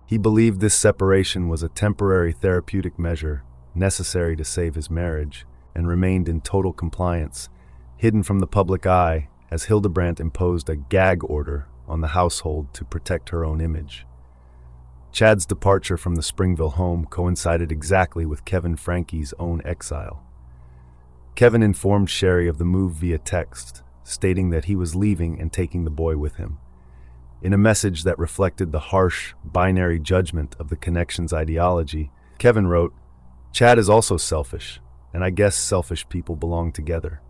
He believed this separation was a temporary therapeutic measure necessary to save his marriage, and remained in total compliance, hidden from the public eye as Hildebrandt imposed a gag order on the household to protect her own image. Chad's departure from the Springville home coincided exactly with Kevin Frankie's own exile. Kevin informed Sherry of the move via text, stating that he was leaving and taking the boy with him. In a message that reflected the harsh, binary judgment of the Connection's ideology, Kevin wrote, "Chad is also selfish, and I guess selfish people belong together."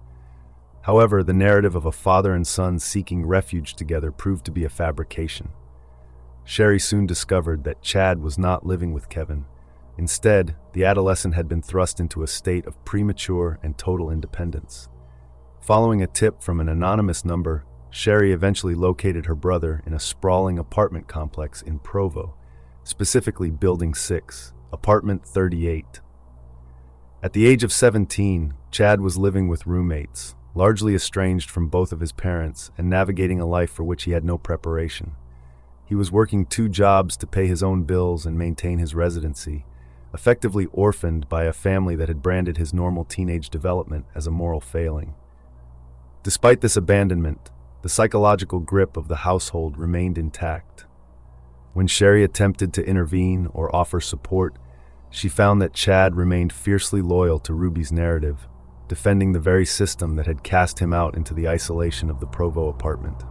However, the narrative of a father and son seeking refuge together proved to be a fabrication. Sherry soon discovered that Chad was not living with Kevin. Instead, the adolescent had been thrust into a state of premature and total independence. Following a tip from an anonymous number, Sherry eventually located her brother in a sprawling apartment complex in Provo, specifically Building 6, Apartment 38. At the age of 17, Chad was living with roommates, largely estranged from both of his parents and navigating a life for which he had no preparation. He was working 2 jobs to pay his own bills and maintain his residency, effectively orphaned by a family that had branded his normal teenage development as a moral failing. Despite this abandonment, the psychological grip of the household remained intact. When Sherry attempted to intervene or offer support, she found that Chad remained fiercely loyal to Ruby's narrative, defending the very system that had cast him out into the isolation of the Provo apartment.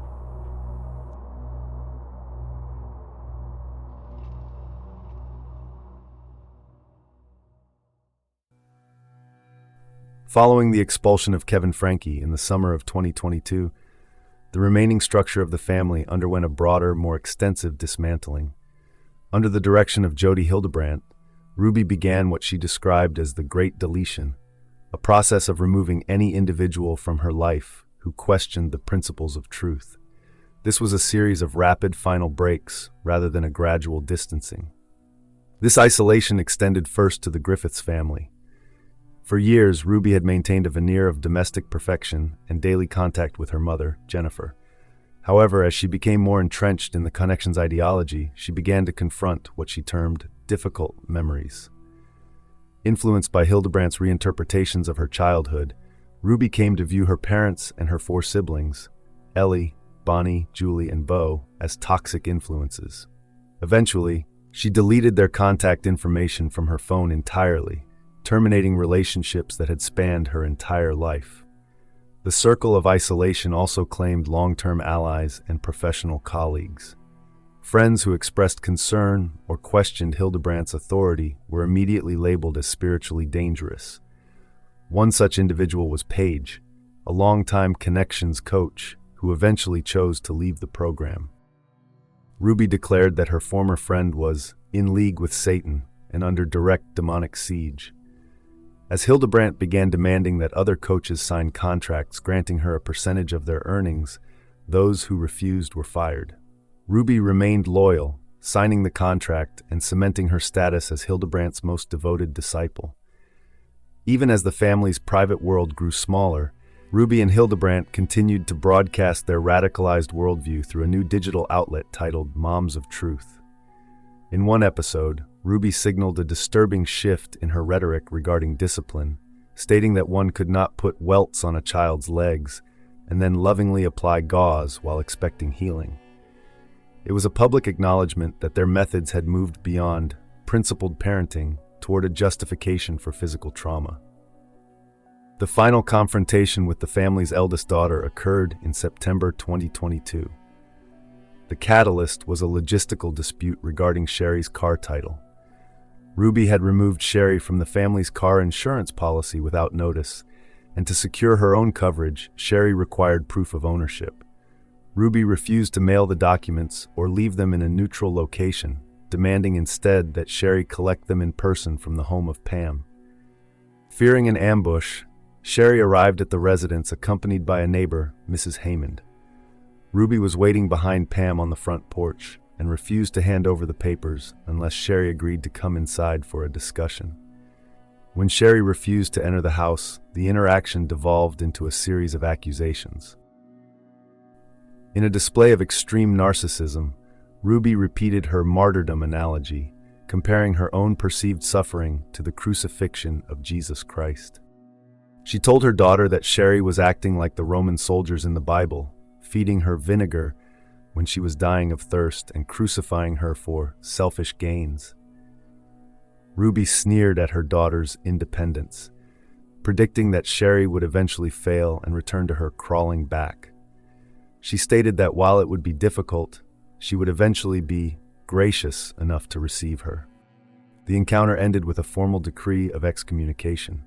Following the expulsion of Kevin Frankie in the summer of 2022, the remaining structure of the family underwent a broader, more extensive dismantling. Under the direction of Jody Hildebrandt, Ruby began what she described as the Great Deletion, a process of removing any individual from her life who questioned the principles of truth. This was a series of rapid final breaks rather than a gradual distancing. This isolation extended first to the Griffiths family. For years, Ruby had maintained a veneer of domestic perfection and daily contact with her mother, Jennifer. However, as she became more entrenched in the Connection's ideology, she began to confront what she termed difficult memories. Influenced by Hildebrandt's reinterpretations of her childhood, Ruby came to view her parents and her 4 siblings, Ellie, Bonnie, Julie, and Beau, as toxic influences. Eventually, she deleted their contact information from her phone entirely, terminating relationships that had spanned her entire life. The circle of isolation also claimed long-term allies and professional colleagues. Friends who expressed concern or questioned Hildebrandt's authority were immediately labeled as spiritually dangerous. One such individual was Paige, a longtime Connections coach who eventually chose to leave the program. Ruby declared that her former friend was in league with Satan and under direct demonic siege. As Hildebrandt began demanding that other coaches sign contracts granting her a percentage of their earnings, those who refused were fired. Ruby remained loyal, signing the contract and cementing her status as Hildebrandt's most devoted disciple. Even as the family's private world grew smaller, Ruby and Hildebrandt continued to broadcast their radicalized worldview through a new digital outlet titled Moms of Truth. In one episode, Ruby signaled a disturbing shift in her rhetoric regarding discipline, stating that one could not put welts on a child's legs and then lovingly apply gauze while expecting healing. It was a public acknowledgement that their methods had moved beyond principled parenting toward a justification for physical trauma. The final confrontation with the family's eldest daughter occurred in September 2022. The catalyst was a logistical dispute regarding Sherry's car title. Ruby had removed Sherry from the family's car insurance policy without notice, and to secure her own coverage, Sherry required proof of ownership. Ruby refused to mail the documents or leave them in a neutral location, demanding instead that Sherry collect them in person from the home of Pam. Fearing an ambush, Sherry arrived at the residence accompanied by a neighbor, Mrs. Haymond. Ruby was waiting behind Pam on the front porch and refused to hand over the papers unless Sherry agreed to come inside for a discussion. When Sherry refused to enter the house, the interaction devolved into a series of accusations. In a display of extreme narcissism, Ruby repeated her martyrdom analogy, comparing her own perceived suffering to the crucifixion of Jesus Christ. She told her daughter that Sherry was acting like the Roman soldiers in the Bible, feeding her vinegar when she was dying of thirst and crucifying her for selfish gains. Ruby sneered at her daughter's independence, predicting that Sherry would eventually fail and return to her crawling back. She stated that while it would be difficult, she would eventually be gracious enough to receive her. The encounter ended with a formal decree of excommunication.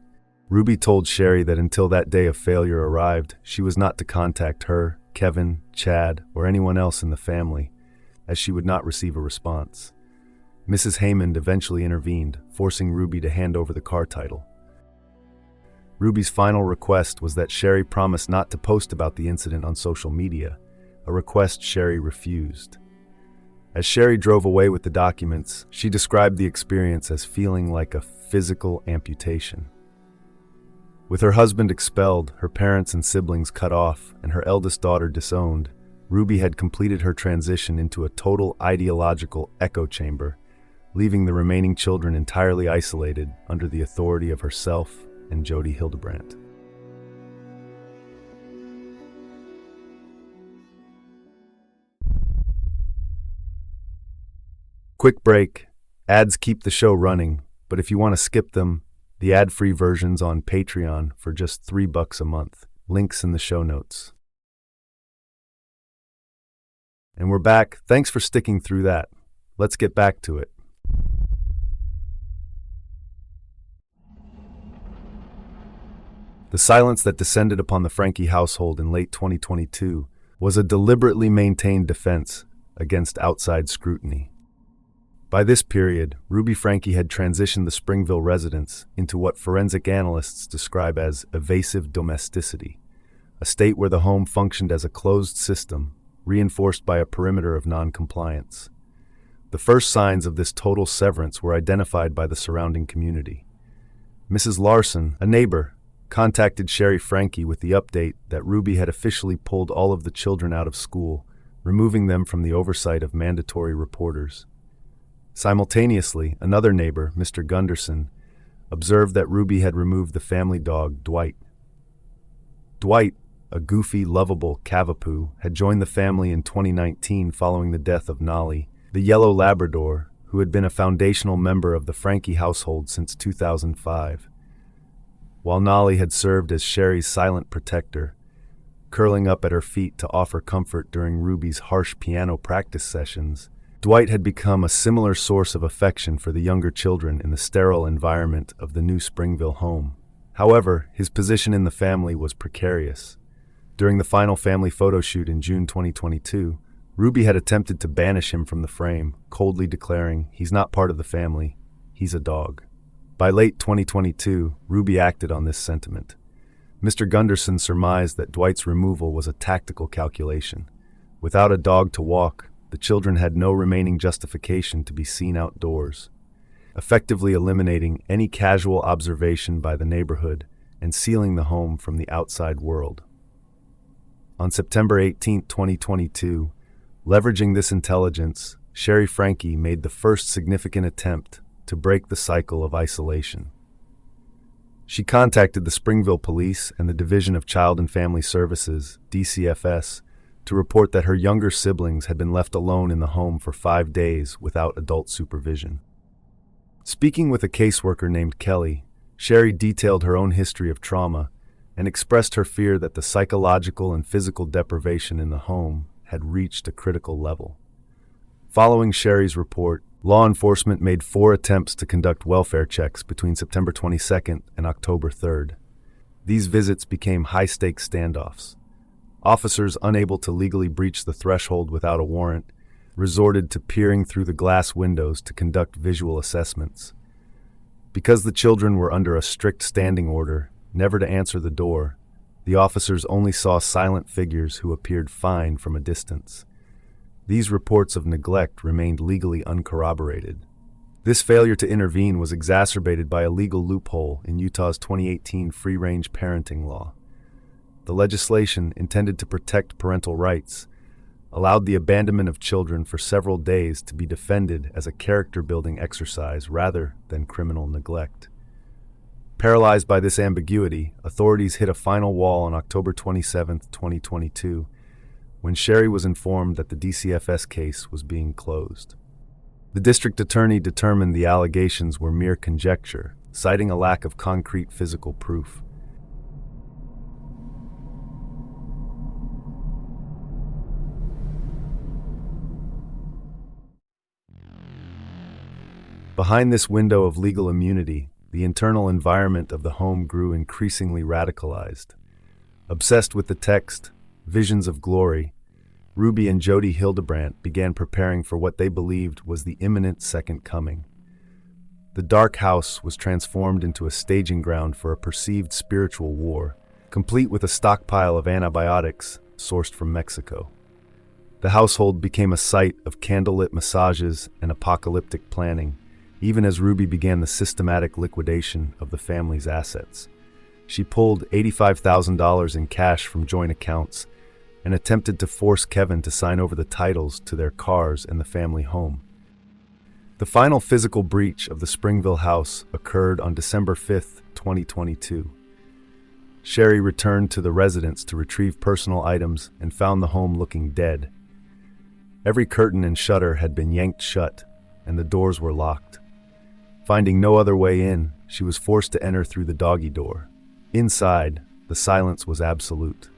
Ruby told Sherry that until that day of failure arrived, she was not to contact her, Kevin, Chad, or anyone else in the family, as she would not receive a response. Mrs. Haymond eventually intervened, forcing Ruby to hand over the car title. Ruby's final request was that Sherry promise not to post about the incident on social media, a request Sherry refused. As Sherry drove away with the documents, she described the experience as feeling like a physical amputation. With her husband expelled, her parents and siblings cut off, and her eldest daughter disowned, Ruby had completed her transition into a total ideological echo chamber, leaving the remaining children entirely isolated under the authority of herself and Jody Hildebrandt. Quick break. Ads keep the show running, but if you want to skip them, the ad-free version's on Patreon for just $3 a month. Links in the show notes. And we're back. Thanks for sticking through that. Let's get back to it. The silence that descended upon the Franke household in late 2022 was a deliberately maintained defense against outside scrutiny. By this period, Ruby Franke had transitioned the Springville residence into what forensic analysts describe as evasive domesticity, a state where the home functioned as a closed system, reinforced by a perimeter of non-compliance. The first signs of this total severance were identified by the surrounding community. Mrs. Larson, a neighbor, contacted Sherry Franke with the update that Ruby had officially pulled all of the children out of school, removing them from the oversight of mandatory reporters. Simultaneously, another neighbor, Mr. Gunderson, observed that Ruby had removed the family dog, Dwight. Dwight, a goofy, lovable cavapoo, had joined the family in 2019 following the death of Nolly, the yellow Labrador, who had been a foundational member of the Franke household since 2005. While Nolly had served as Sherry's silent protector, curling up at her feet to offer comfort during Ruby's harsh piano practice sessions, Dwight had become a similar source of affection for the younger children in the sterile environment of the new Springville home. However, his position in the family was precarious. During the final family photo shoot in June 2022, Ruby had attempted to banish him from the frame, coldly declaring, "He's not part of the family, he's a dog." By late 2022, Ruby acted on this sentiment. Mr. Gunderson surmised that Dwight's removal was a tactical calculation. Without a dog to walk, the children had no remaining justification to be seen outdoors, effectively eliminating any casual observation by the neighborhood and sealing the home from the outside world. On September 18, 2022, leveraging this intelligence, Sherry Franke made the first significant attempt to break the cycle of isolation. She contacted the Springville Police and the Division of Child and Family Services, DCFS, to report that her younger siblings had been left alone in the home for 5 days without adult supervision. Speaking with a caseworker named Kelly, Sherry detailed her own history of trauma and expressed her fear that the psychological and physical deprivation in the home had reached a critical level. Following Sherry's report, law enforcement made 4 attempts to conduct welfare checks between September 22nd and October 3rd. These visits became high-stakes standoffs. Officers, unable to legally breach the threshold without a warrant, resorted to peering through the glass windows to conduct visual assessments. Because the children were under a strict standing order, never to answer the door, the officers only saw silent figures who appeared fine from a distance. These reports of neglect remained legally uncorroborated. This failure to intervene was exacerbated by a legal loophole in Utah's 2018 free-range parenting law. The legislation, intended to protect parental rights, allowed the abandonment of children for several days to be defended as a character-building exercise rather than criminal neglect. Paralyzed by this ambiguity, authorities hit a final wall on October 27, 2022, when Sherry was informed that the DCFS case was being closed. The district attorney determined the allegations were mere conjecture, citing a lack of concrete physical proof. Behind this window of legal immunity, the internal environment of the home grew increasingly radicalized. Obsessed with the text, "Visions of Glory," Ruby and Jody Hildebrandt began preparing for what they believed was the imminent second coming. The dark house was transformed into a staging ground for a perceived spiritual war, complete with a stockpile of antibiotics sourced from Mexico. The household became a site of candlelit massages and apocalyptic planning, even as Ruby began the systematic liquidation of the family's assets. She pulled $85,000 in cash from joint accounts and attempted to force Kevin to sign over the titles to their cars and the family home. The final physical breach of the Springville house occurred on December 5, 2022. Sherry returned to the residence to retrieve personal items and found the home looking dead. Every curtain and shutter had been yanked shut, and the doors were locked. Finding no other way in, she was forced to enter through the doggy door. Inside, the silence was absolute.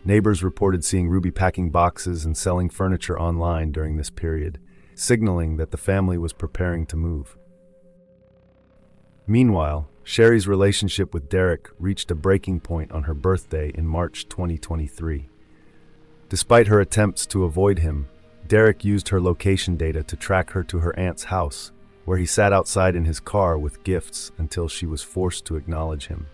Neighbors reported seeing Ruby packing boxes and selling furniture online during this period, signaling that the family was preparing to move. Meanwhile, Sherry's relationship with Derek reached a breaking point on her birthday in March 2023. Despite her attempts to avoid him, Derek used her location data to track her to her aunt's house, where he sat outside in his car with gifts until she was forced to acknowledge him.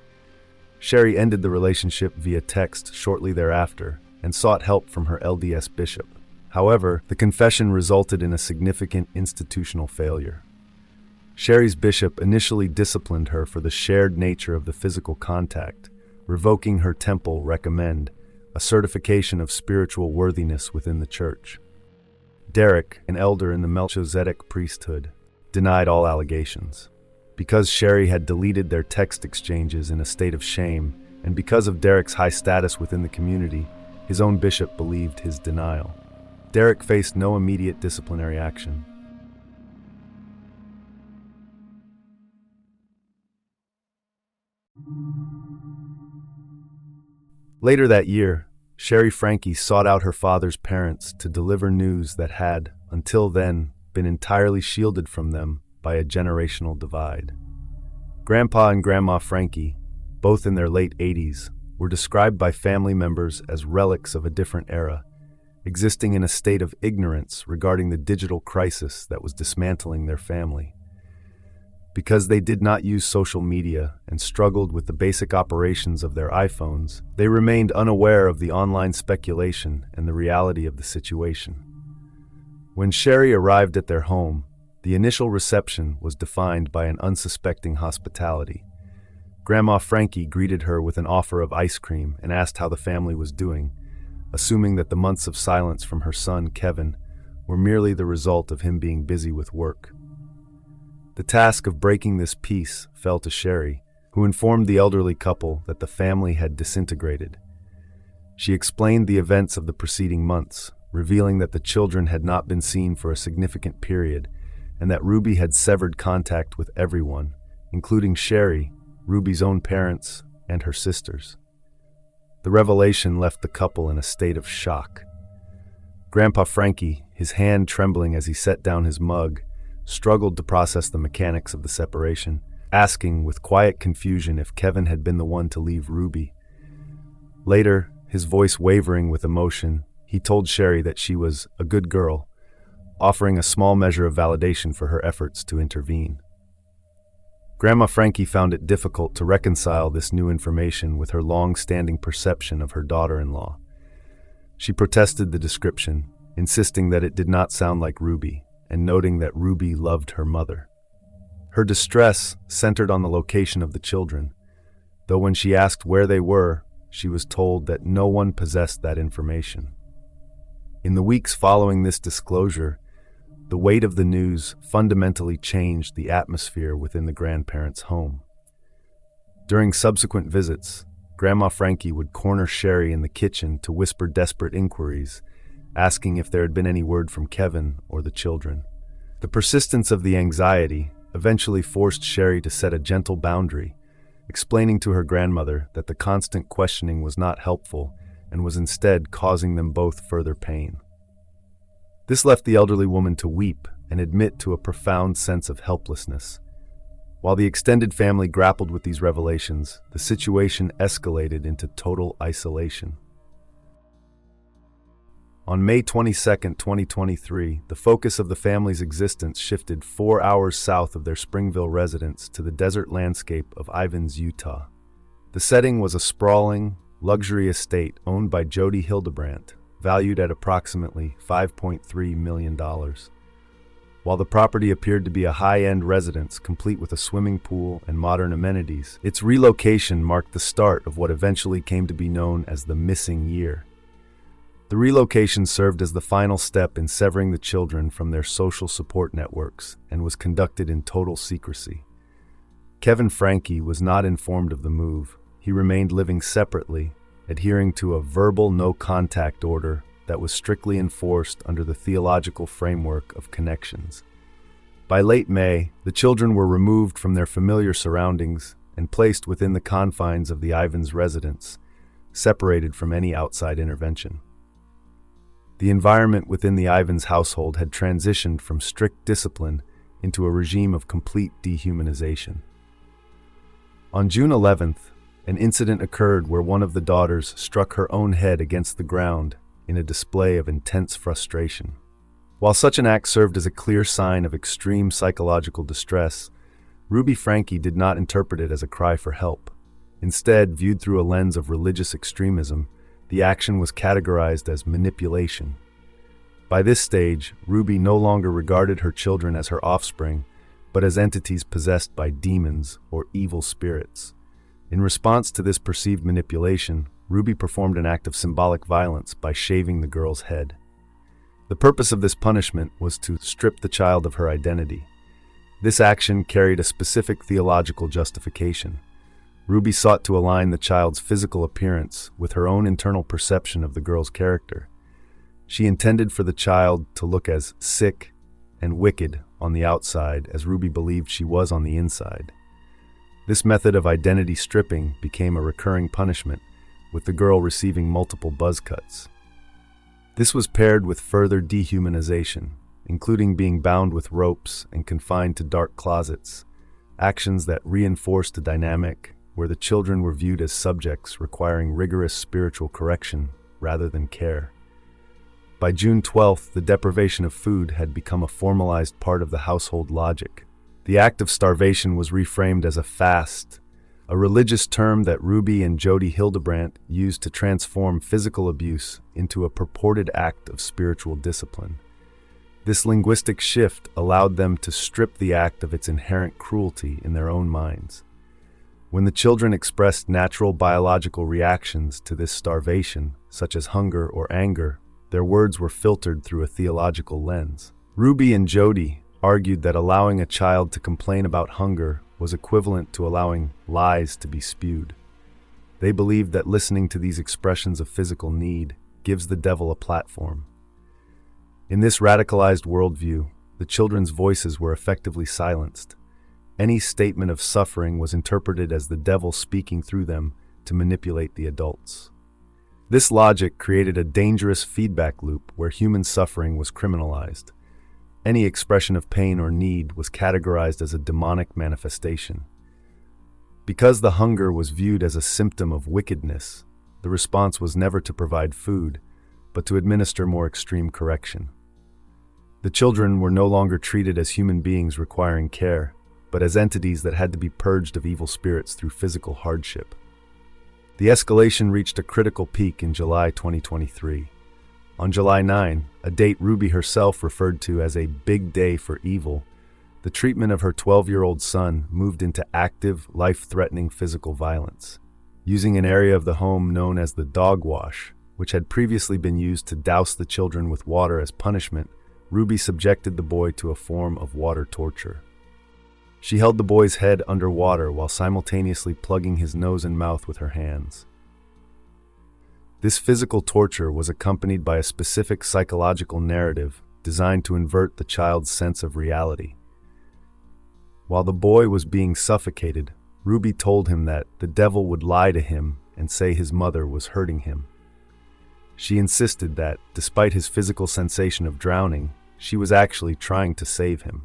Sherry ended the relationship via text shortly thereafter and sought help from her LDS bishop. However, the confession resulted in a significant institutional failure. Sherry's bishop initially disciplined her for the shared nature of the physical contact, revoking her temple recommend, a certification of spiritual worthiness within the church. Derek, an elder in the Melchizedek priesthood, denied all allegations. Because Sherry had deleted their text exchanges in a state of shame, and because of Derek's high status within the community, his own bishop believed his denial. Derek faced no immediate disciplinary action. Later that year, Sherry Franke sought out her father's parents to deliver news that had, until then, been entirely shielded from them by a generational divide. Grandpa and Grandma Franke, both in their late 80s, were described by family members as relics of a different era, existing in a state of ignorance regarding the digital crisis that was dismantling their family. Because they did not use social media and struggled with the basic operations of their iPhones, they remained unaware of the online speculation and the reality of the situation. When Sherry arrived at their home, the initial reception was defined by an unsuspecting hospitality. Grandma Franke greeted her with an offer of ice cream and asked how the family was doing, assuming that the months of silence from her son, Kevin, were merely the result of him being busy with work. The task of breaking this peace fell to Sherry, who informed the elderly couple that the family had disintegrated. She explained the events of the preceding months, revealing that the children had not been seen for a significant period, and that Ruby had severed contact with everyone, including Sherry, Ruby's own parents, and her sisters. The revelation left the couple in a state of shock. Grandpa Franke, his hand trembling as he set down his mug, struggled to process the mechanics of the separation, asking with quiet confusion if Kevin had been the one to leave Ruby. Later, his voice wavering with emotion, he told Sherry that she was a good girl, offering a small measure of validation for her efforts to intervene. Grandma Franke found it difficult to reconcile this new information with her long-standing perception of her daughter-in-law. She protested the description, insisting that it did not sound like Ruby, and noting that Ruby loved her mother. Her distress centered on the location of the children, though when she asked where they were, she was told that no one possessed that information. In the weeks following this disclosure, the weight of the news fundamentally changed the atmosphere within the grandparents' home. During subsequent visits, Grandma Frankie would corner Sherry in the kitchen to whisper desperate inquiries, asking if there had been any word from Kevin or the children. The persistence of the anxiety eventually forced Sherry to set a gentle boundary, explaining to her grandmother that the constant questioning was not helpful and was instead causing them both further pain. This left the elderly woman to weep and admit to a profound sense of helplessness. While the extended family grappled with these revelations, the situation escalated into total isolation. On May 22, 2023, the focus of the family's existence shifted 4 hours south of their Springville residence to the desert landscape of Ivins, Utah. The setting was a sprawling, luxury estate owned by Jody Hildebrandt, valued at approximately $5.3 million. While the property appeared to be a high-end residence complete with a swimming pool and modern amenities, its relocation marked the start of what eventually came to be known as the missing year. The relocation served as the final step in severing the children from their social support networks and was conducted in total secrecy. Kevin Frankie was not informed of the move. He remained living separately, adhering to a verbal no-contact order that was strictly enforced under the theological framework of connections. By late May, the children were removed from their familiar surroundings and placed within the confines of the Ivins residence, separated from any outside intervention. The environment within the Ivins household had transitioned from strict discipline into a regime of complete dehumanization. On June 11th, an incident occurred where one of the daughters struck her own head against the ground in a display of intense frustration. While such an act served as a clear sign of extreme psychological distress, Ruby Frankie did not interpret it as a cry for help. Instead, viewed through a lens of religious extremism, the action was categorized as manipulation. By this stage, Ruby no longer regarded her children as her offspring, but as entities possessed by demons or evil spirits. In response to this perceived manipulation, Ruby performed an act of symbolic violence by shaving the girl's head. The purpose of this punishment was to strip the child of her identity. This action carried a specific theological justification. Ruby sought to align the child's physical appearance with her own internal perception of the girl's character. She intended for the child to look as sick and wicked on the outside as Ruby believed she was on the inside. This method of identity stripping became a recurring punishment, with the girl receiving multiple buzz cuts. This was paired with further dehumanization, including being bound with ropes and confined to dark closets, actions that reinforced a dynamic where the children were viewed as subjects requiring rigorous spiritual correction rather than care. By June 12th, the deprivation of food had become a formalized part of the household logic. The act of starvation was reframed as a fast, a religious term that Ruby and Jody Hildebrandt used to transform physical abuse into a purported act of spiritual discipline. This linguistic shift allowed them to strip the act of its inherent cruelty in their own minds. When the children expressed natural biological reactions to this starvation, such as hunger or anger, their words were filtered through a theological lens. Ruby and Jody argued that allowing a child to complain about hunger was equivalent to allowing lies to be spewed. They believed that listening to these expressions of physical need gives the devil a platform. In this radicalized worldview, the children's voices were effectively silenced. Any statement of suffering was interpreted as the devil speaking through them to manipulate the adults. This logic created a dangerous feedback loop where human suffering was criminalized. Any expression of pain or need was categorized as a demonic manifestation. Because the hunger was viewed as a symptom of wickedness, the response was never to provide food, but to administer more extreme correction. The children were no longer treated as human beings requiring care, but as entities that had to be purged of evil spirits through physical hardship. The escalation reached a critical peak in July 2023. On July 9, a date Ruby herself referred to as a big day for evil, The treatment of her 12-year-old son moved into active, life-threatening physical violence. Using an area of the home known as the dog wash, which had previously been used to douse the children with water as punishment, Ruby subjected the boy to a form of water torture. She held the boy's head under water while simultaneously plugging his nose and mouth with her hands. This physical torture was accompanied by a specific psychological narrative designed to invert the child's sense of reality. While the boy was being suffocated, Ruby told him that the devil would lie to him and say his mother was hurting him. She insisted that, despite his physical sensation of drowning, she was actually trying to save him.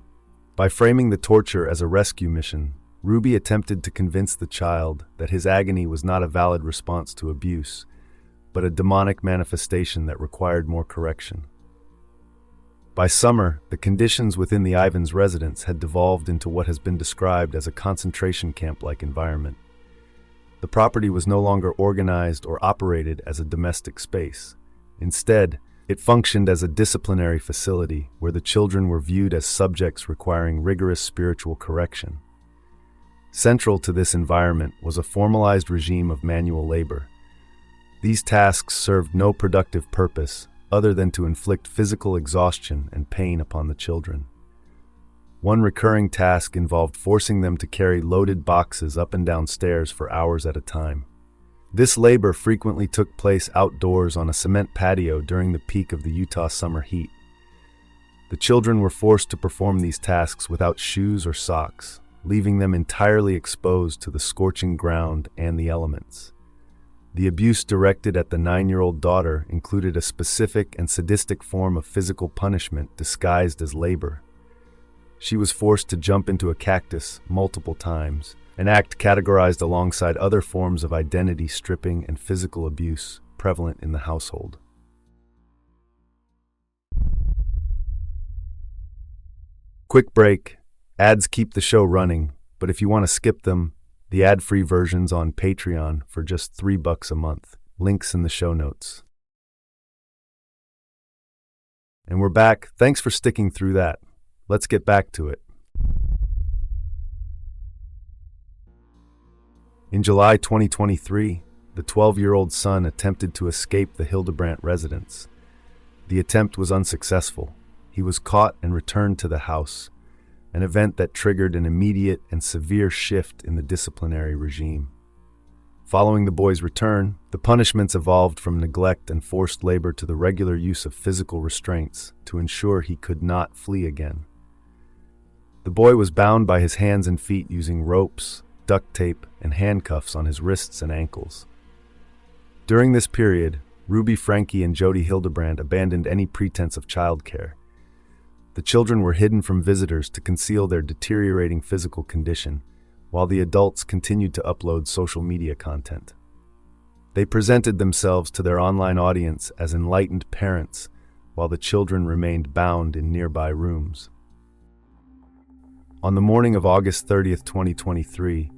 By framing the torture as a rescue mission, Ruby attempted to convince the child that his agony was not a valid response to abuse, but a demonic manifestation that required more correction. By summer, the conditions within the Ivins residence had devolved into what has been described as a concentration camp-like environment. The property was no longer organized or operated as a domestic space. Instead, it functioned as a disciplinary facility where the children were viewed as subjects requiring rigorous spiritual correction. Central to this environment was a formalized regime of manual labor. These tasks served no productive purpose other than to inflict physical exhaustion and pain upon the children. One recurring task involved forcing them to carry loaded boxes up and down stairs for hours at a time. This labor frequently took place outdoors on a cement patio during the peak of the Utah summer heat. The children were forced to perform these tasks without shoes or socks, leaving them entirely exposed to the scorching ground and the elements. The abuse directed at the 9-year-old daughter included a specific and sadistic form of physical punishment disguised as labor. She was forced to jump into a cactus multiple times, an act categorized alongside other forms of identity stripping and physical abuse prevalent in the household. Quick break. Ads keep the show running, but if you want to skip them, the ad-free version's on Patreon for just $3 a month. Links in the show notes. And we're back. Thanks for sticking through that. Let's get back to it. In July 2023, the 12-year-old son attempted to escape the Hildebrandt residence. The attempt was unsuccessful. He was caught and returned to the house, an event that triggered an immediate and severe shift in the disciplinary regime. Following the boy's return, the punishments evolved from neglect and forced labor to the regular use of physical restraints to ensure he could not flee again. The boy was bound by his hands and feet using ropes, duct tape, and handcuffs on his wrists and ankles. During this period, Ruby Franke and Jody Hildebrandt abandoned any pretense of childcare. The children were hidden from visitors to conceal their deteriorating physical condition, while the adults continued to upload social media content. They presented themselves to their online audience as enlightened parents, while the children remained bound in nearby rooms. On the morning of August 30th, 2023,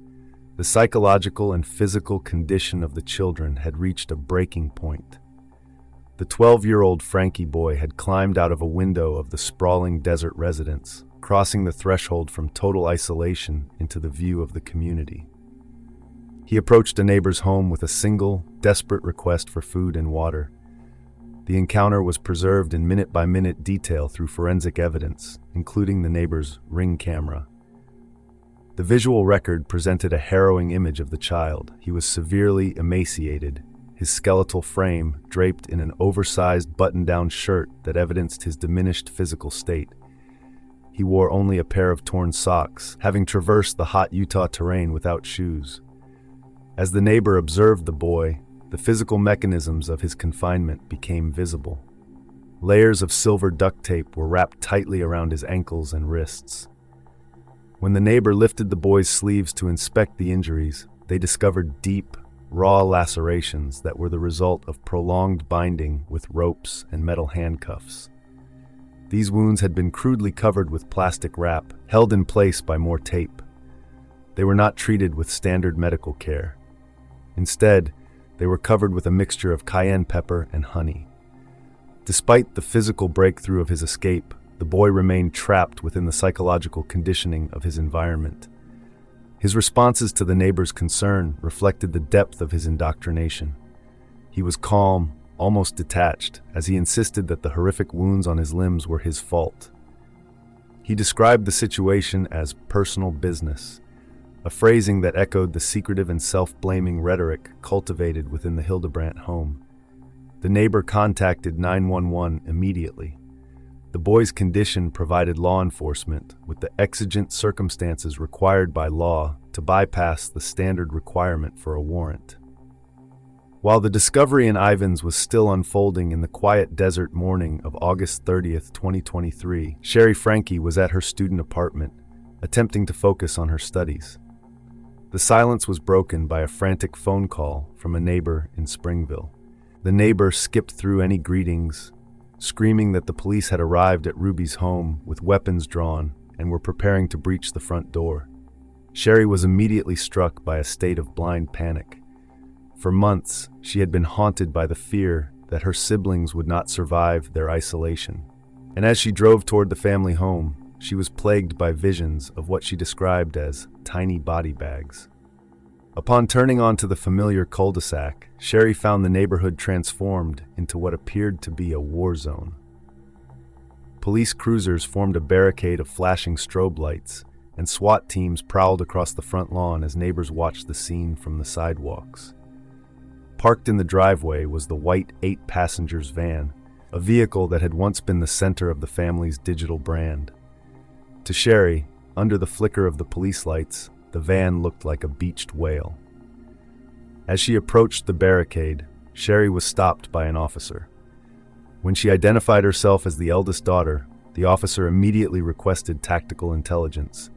the psychological and physical condition of the children had reached a breaking point. The 12-year-old Franke boy had climbed out of a window of the sprawling desert residence, crossing the threshold from total isolation into the view of the community. He approached a neighbor's home with a single, desperate request for food and water. The encounter was preserved in minute-by-minute detail through forensic evidence, including the neighbor's Ring camera. The visual record presented a harrowing image of the child. He was severely emaciated, his skeletal frame draped in an oversized button-down shirt that evidenced his diminished physical state. He wore only a pair of torn socks, having traversed the hot Utah terrain without shoes. As the neighbor observed the boy, the physical mechanisms of his confinement became visible. Layers of silver duct tape were wrapped tightly around his ankles and wrists. When the neighbor lifted the boy's sleeves to inspect the injuries, they discovered deep, raw lacerations that were the result of prolonged binding with ropes and metal handcuffs. These wounds had been crudely covered with plastic wrap, held in place by more tape. They were not treated with standard medical care. Instead, they were covered with a mixture of cayenne pepper and honey. Despite the physical breakthrough of his escape, the boy remained trapped within the psychological conditioning of his environment. His responses to the neighbor's concern reflected the depth of his indoctrination. He was calm, almost detached, as he insisted that the horrific wounds on his limbs were his fault. He described the situation as personal business, a phrasing that echoed the secretive and self-blaming rhetoric cultivated within the Hildebrandt home. The neighbor contacted 911 immediately. The boy's condition provided law enforcement with the exigent circumstances required by law to bypass the standard requirement for a warrant. While the discovery in Ivins was still unfolding in the quiet desert morning of August 30th, 2023, Sherry Franke was at her student apartment, attempting to focus on her studies. The silence was broken by a frantic phone call from a neighbor in Springville. The neighbor skipped through any greetings, screaming that the police had arrived at Ruby's home with weapons drawn and were preparing to breach the front door. Sherry was immediately struck by a state of blind panic. For months, she had been haunted by the fear that her siblings would not survive their isolation. And as she drove toward the family home, she was plagued by visions of what she described as tiny body bags. Upon turning onto the familiar cul-de-sac, Sherry found the neighborhood transformed into what appeared to be a war zone. Police cruisers formed a barricade of flashing strobe lights, and SWAT teams prowled across the front lawn as neighbors watched the scene from the sidewalks. Parked in the driveway was the white 8-passengers van, a vehicle that had once been the center of the family's digital brand. To Sherry, under the flicker of the police lights, the van looked like a beached whale. As she approached the barricade, Sherry was stopped by an officer. When she identified herself as the eldest daughter, the officer immediately requested tactical intelligence.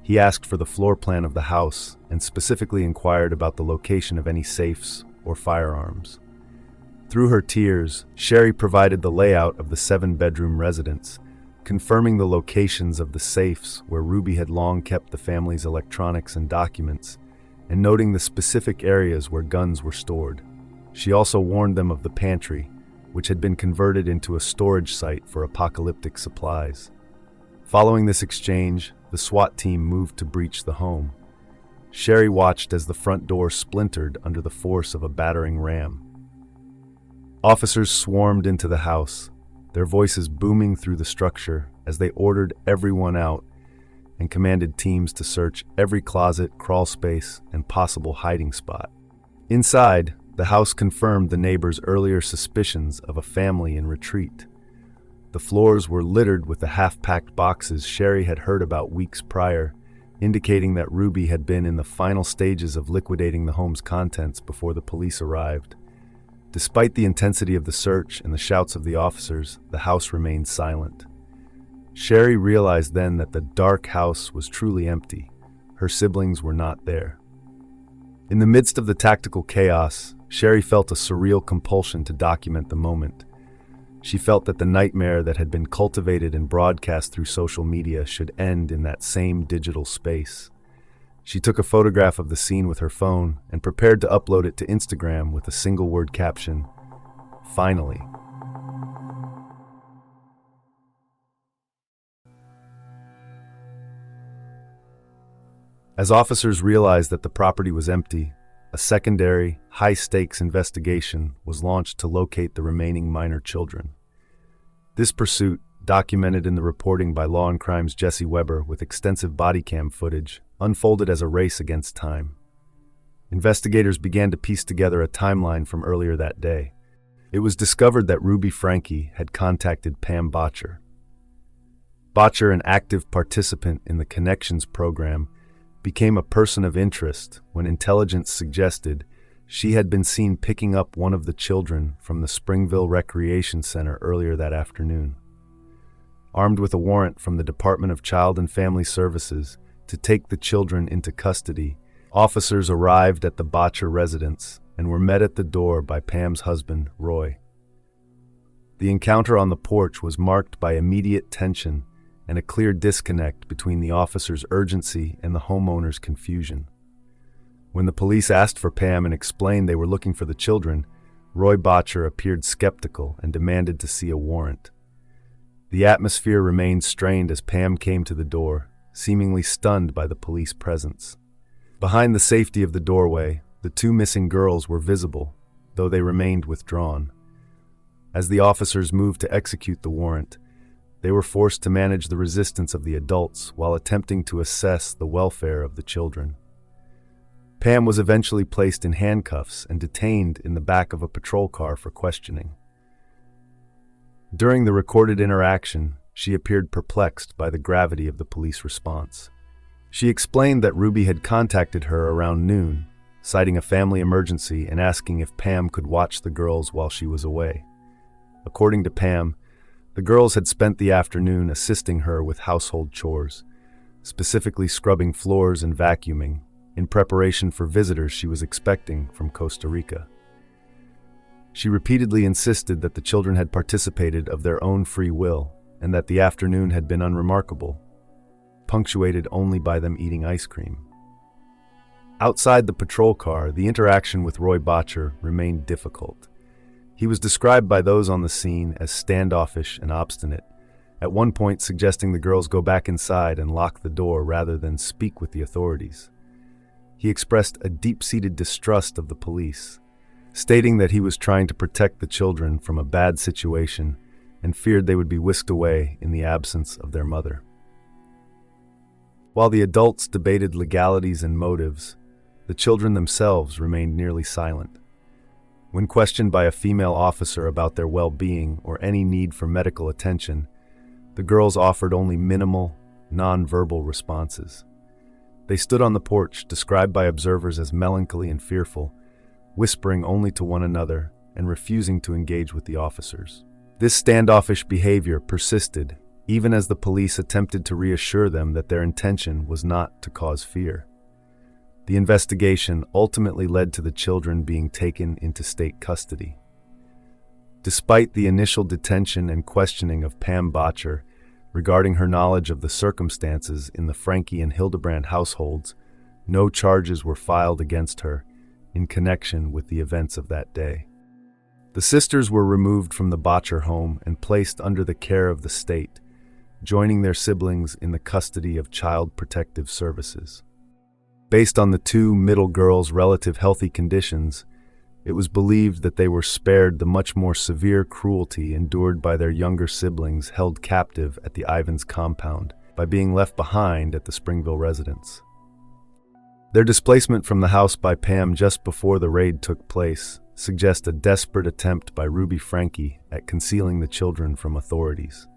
He asked for the floor plan of the house and specifically inquired about the location of any safes or firearms. Through her tears, Sherry provided the layout of the 7-bedroom residence, confirming the locations of the safes where Ruby had long kept the family's electronics and documents, and noting the specific areas where guns were stored. She also warned them of the pantry, which had been converted into a storage site for apocalyptic supplies. Following this exchange, the SWAT team moved to breach the home. Sherry watched as the front door splintered under the force of a battering ram. Officers swarmed into the house, their voices booming through the structure as they ordered everyone out and commanded teams to search every closet, crawl space, and possible hiding spot. Inside, the house confirmed the neighbors' earlier suspicions of a family in retreat. The floors were littered with the half-packed boxes Sherry had heard about weeks prior, indicating that Ruby had been in the final stages of liquidating the home's contents before the police arrived. Despite the intensity of the search and the shouts of the officers, the house remained silent. Sherry realized then that the dark house was truly empty. Her siblings were not there. In the midst of the tactical chaos, Sherry felt a surreal compulsion to document the moment. She felt that the nightmare that had been cultivated and broadcast through social media should end in that same digital space. She took a photograph of the scene with her phone and prepared to upload it to Instagram with a single-word caption, "Finally." As officers realized that the property was empty, a secondary, high-stakes investigation was launched to locate the remaining minor children. This pursuit, documented in the reporting by Law and Crime's Jesse Weber with extensive body cam footage, unfolded as a race against time. Investigators began to piece together a timeline from earlier that day. It was discovered that Ruby Franke had contacted Pam Botcher. Botcher, an active participant in the Connections program, became a person of interest when intelligence suggested she had been seen picking up one of the children from the Springville Recreation Center earlier that afternoon. Armed with a warrant from the Department of Child and Family Services to take the children into custody, officers arrived at the Botcher residence and were met at the door by Pam's husband, Roy. The encounter on the porch was marked by immediate tension and a clear disconnect between the officer's urgency and the homeowner's confusion. When the police asked for Pam and explained they were looking for the children, Roy Botcher appeared skeptical and demanded to see a warrant. The atmosphere remained strained as Pam came to the door, seemingly stunned by the police presence. Behind the safety of the doorway, the two missing girls were visible, though they remained withdrawn. As the officers moved to execute the warrant, they were forced to manage the resistance of the adults while attempting to assess the welfare of the children. Pam was eventually placed in handcuffs and detained in the back of a patrol car for questioning. During the recorded interaction, she appeared perplexed by the gravity of the police response. She explained that Ruby had contacted her around noon, citing a family emergency and asking if Pam could watch the girls while she was away. According to Pam, the girls had spent the afternoon assisting her with household chores, specifically scrubbing floors and vacuuming, in preparation for visitors she was expecting from Costa Rica. She repeatedly insisted that the children had participated of their own free will and that the afternoon had been unremarkable, punctuated only by them eating ice cream. Outside the patrol car, the interaction with Roy Botcher remained difficult. He was described by those on the scene as standoffish and obstinate, at one point suggesting the girls go back inside and lock the door rather than speak with the authorities. He expressed a deep-seated distrust of the police, stating that he was trying to protect the children from a bad situation and feared they would be whisked away in the absence of their mother. While the adults debated legalities and motives, the children themselves remained nearly silent. When questioned by a female officer about their well-being or any need for medical attention, the girls offered only minimal, non-verbal responses. They stood on the porch, described by observers as melancholy and fearful, whispering only to one another and refusing to engage with the officers. This standoffish behavior persisted, even as the police attempted to reassure them that their intention was not to cause fear. The investigation ultimately led to the children being taken into state custody. Despite the initial detention and questioning of Pam Botcher regarding her knowledge of the circumstances in the Frankie and Hildebrandt households, no charges were filed against her in connection with the events of that day. The sisters were removed from the Botcher home and placed under the care of the state, joining their siblings in the custody of Child Protective Services. Based on the two middle girls' relative healthy conditions, it was believed that they were spared the much more severe cruelty endured by their younger siblings held captive at the Ivins compound by being left behind at the Springville residence. Their displacement from the house by Pam just before the raid took place suggests a desperate attempt by Ruby Frankie at concealing the children from authorities.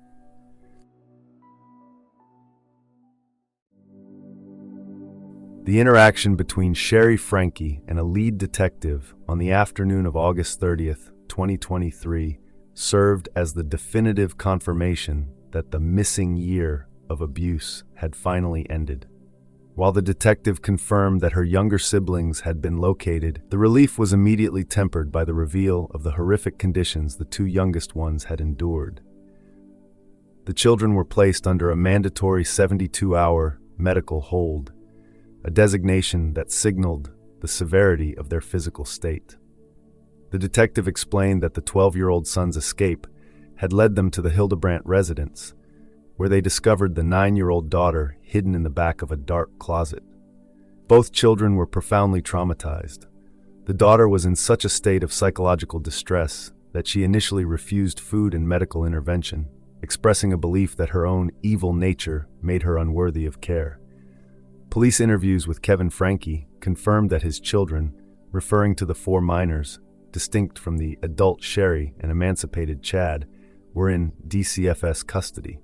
The interaction between Sherry Frankie and a lead detective on the afternoon of August 30th, 2023, served as the definitive confirmation that the missing year of abuse had finally ended. While the detective confirmed that her younger siblings had been located, the relief was immediately tempered by the reveal of the horrific conditions the two youngest ones had endured. The children were placed under a mandatory 72-hour medical hold, a designation that signaled the severity of their physical state. The detective explained that the 12-year-old son's escape had led them to the Hildebrandt residence, where they discovered the 9-year-old daughter hidden in the back of a dark closet. Both children were profoundly traumatized. The daughter was in such a state of psychological distress that she initially refused food and medical intervention, expressing a belief that her own evil nature made her unworthy of care. Police interviews with Kevin Frankie confirmed that his children, referring to the 4 minors, distinct from the adult Sherry and emancipated Chad, were in DCFS custody.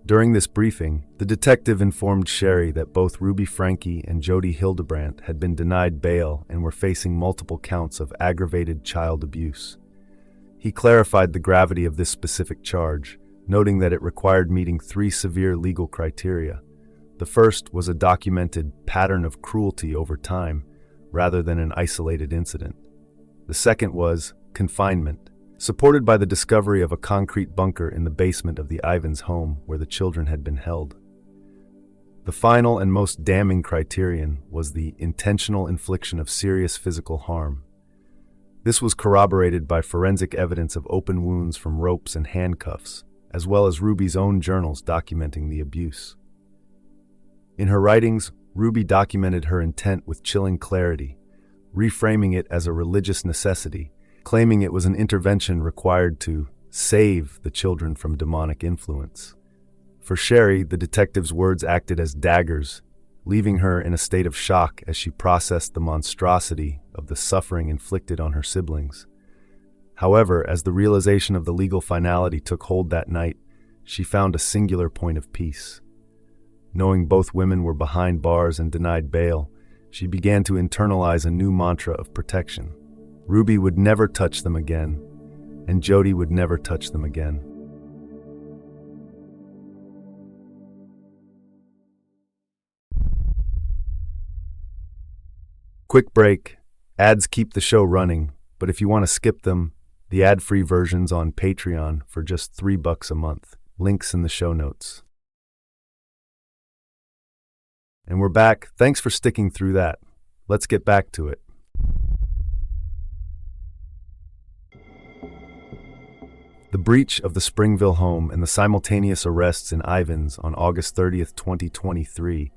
During this briefing, the detective informed Sherry that both Ruby Frankie and Jody Hildebrandt had been denied bail and were facing multiple counts of aggravated child abuse. He clarified the gravity of this specific charge, noting that it required meeting 3 severe legal criteria. The first was a documented pattern of cruelty over time, rather than an isolated incident. The second was confinement, supported by the discovery of a concrete bunker in the basement of the Ivins home where the children had been held. The final and most damning criterion was the intentional infliction of serious physical harm. This was corroborated by forensic evidence of open wounds from ropes and handcuffs, as well as Ruby's own journals documenting the abuse. In her writings, Ruby documented her intent with chilling clarity, reframing it as a religious necessity, claiming it was an intervention required to save the children from demonic influence. For Sherry, the detective's words acted as daggers, leaving her in a state of shock as she processed the monstrosity of the suffering inflicted on her siblings. However, as the realization of the legal finality took hold that night, she found a singular point of peace. Knowing both women were behind bars and denied bail, she began to internalize a new mantra of protection. Ruby would never touch them again, and Jody would never touch them again. Quick break. Ads keep the show running, but if you want to skip them, the ad-free version's on Patreon for just $3 a month. Links in the show notes. And we're back. Thanks for sticking through that. Let's get back to it. The breach of the Springville home and the simultaneous arrests in Ivins on August 30th, 2023,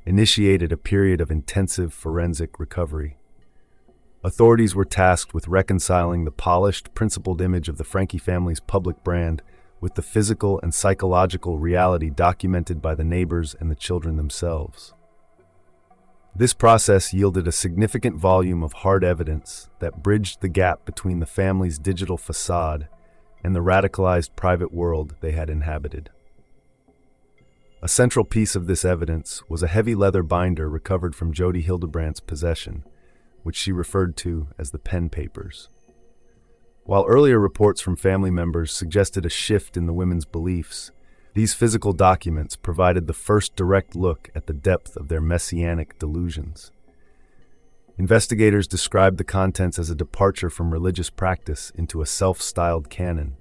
initiated a period of intensive forensic recovery. Authorities were tasked with reconciling the polished, principled image of the Franke family's public brand with the physical and psychological reality documented by the neighbors and the children themselves. This process yielded a significant volume of hard evidence that bridged the gap between the family's digital facade and the radicalized private world they had inhabited. A central piece of this evidence was a heavy leather binder recovered from Jody Hildebrandt's possession, which she referred to as the pen papers. While earlier reports from family members suggested a shift in the women's beliefs, these physical documents provided the first direct look at the depth of their messianic delusions. Investigators described the contents as a departure from religious practice into a self-styled canon.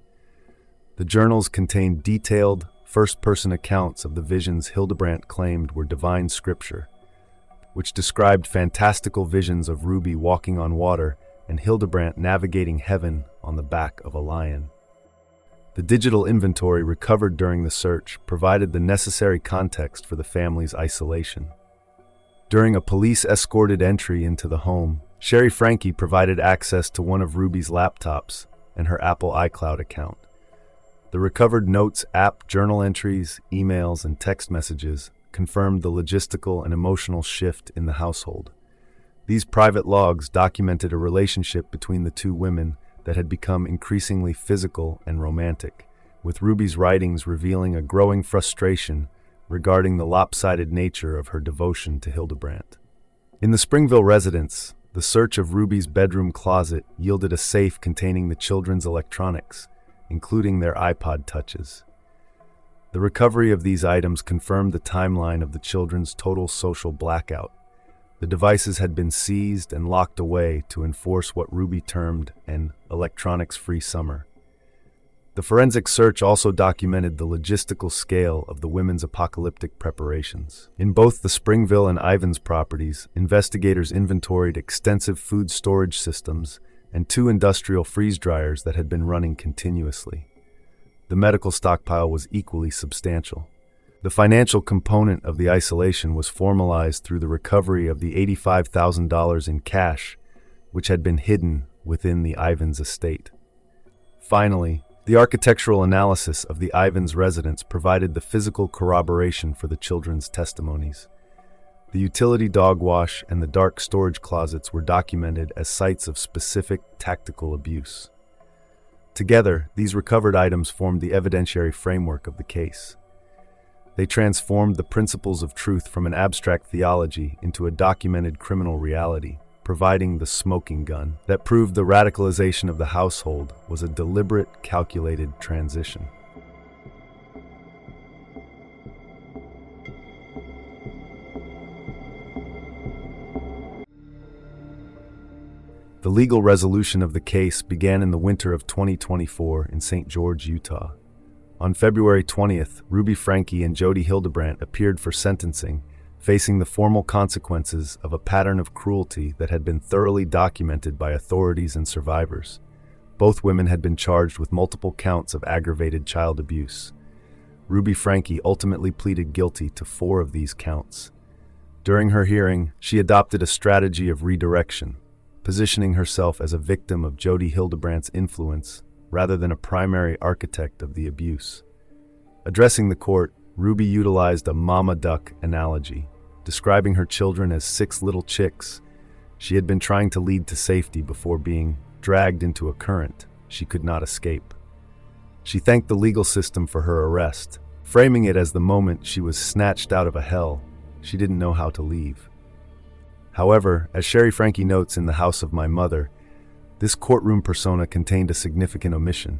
The journals contained detailed, first-person accounts of the visions Hildebrandt claimed were divine scripture, which described fantastical visions of Ruby walking on water and Hildebrandt navigating heaven on the back of a lion. The digital inventory recovered during the search provided the necessary context for the family's isolation. During a police-escorted entry into the home, Sherry Franke provided access to one of Ruby's laptops and her Apple iCloud account. The recovered notes, app, journal entries, emails, and text messages confirmed the logistical and emotional shift in the household. These private logs documented a relationship between the two women that had become increasingly physical and romantic, with Ruby's writings revealing a growing frustration regarding the lopsided nature of her devotion to Hildebrandt. In the Springville residence, the search of Ruby's bedroom closet yielded a safe containing the children's electronics, including their iPod touches. The recovery of these items confirmed the timeline of the children's total social blackout. The devices had been seized and locked away to enforce what Ruby termed an electronics-free summer. The forensic search also documented the logistical scale of the women's apocalyptic preparations. In both the Springville and Ivins properties, investigators inventoried extensive food storage systems and 2 industrial freeze dryers that had been running continuously. The medical stockpile was equally substantial. The financial component of the isolation was formalized through the recovery of the $85,000 in cash, which had been hidden within the Ivins estate. Finally, the architectural analysis of the Ivins residence provided the physical corroboration for the children's testimonies. The utility dog wash and the dark storage closets were documented as sites of specific tactical abuse. Together, these recovered items formed the evidentiary framework of the case. They transformed the principles of truth from an abstract theology into a documented criminal reality, providing the smoking gun that proved the radicalization of the household was a deliberate, calculated transition. The legal resolution of the case began in the winter of 2024 in St. George, Utah. On February 20th, Ruby Franke and Jody Hildebrandt appeared for sentencing, facing the formal consequences of a pattern of cruelty that had been thoroughly documented by authorities and survivors. Both women had been charged with multiple counts of aggravated child abuse. Ruby Franke ultimately pleaded guilty to 4 of these counts. During her hearing, she adopted a strategy of redirection, positioning herself as a victim of Jodi Hildebrandt's influence rather than a primary architect of the abuse. Addressing the court, Ruby utilized a mama duck analogy, describing her children as 6 little chicks she had been trying to lead to safety before being dragged into a current she could not escape. She thanked the legal system for her arrest, framing it as the moment she was snatched out of a hell she didn't know how to leave. However, as Sherry Franke notes in The House of My Mother, this courtroom persona contained a significant omission.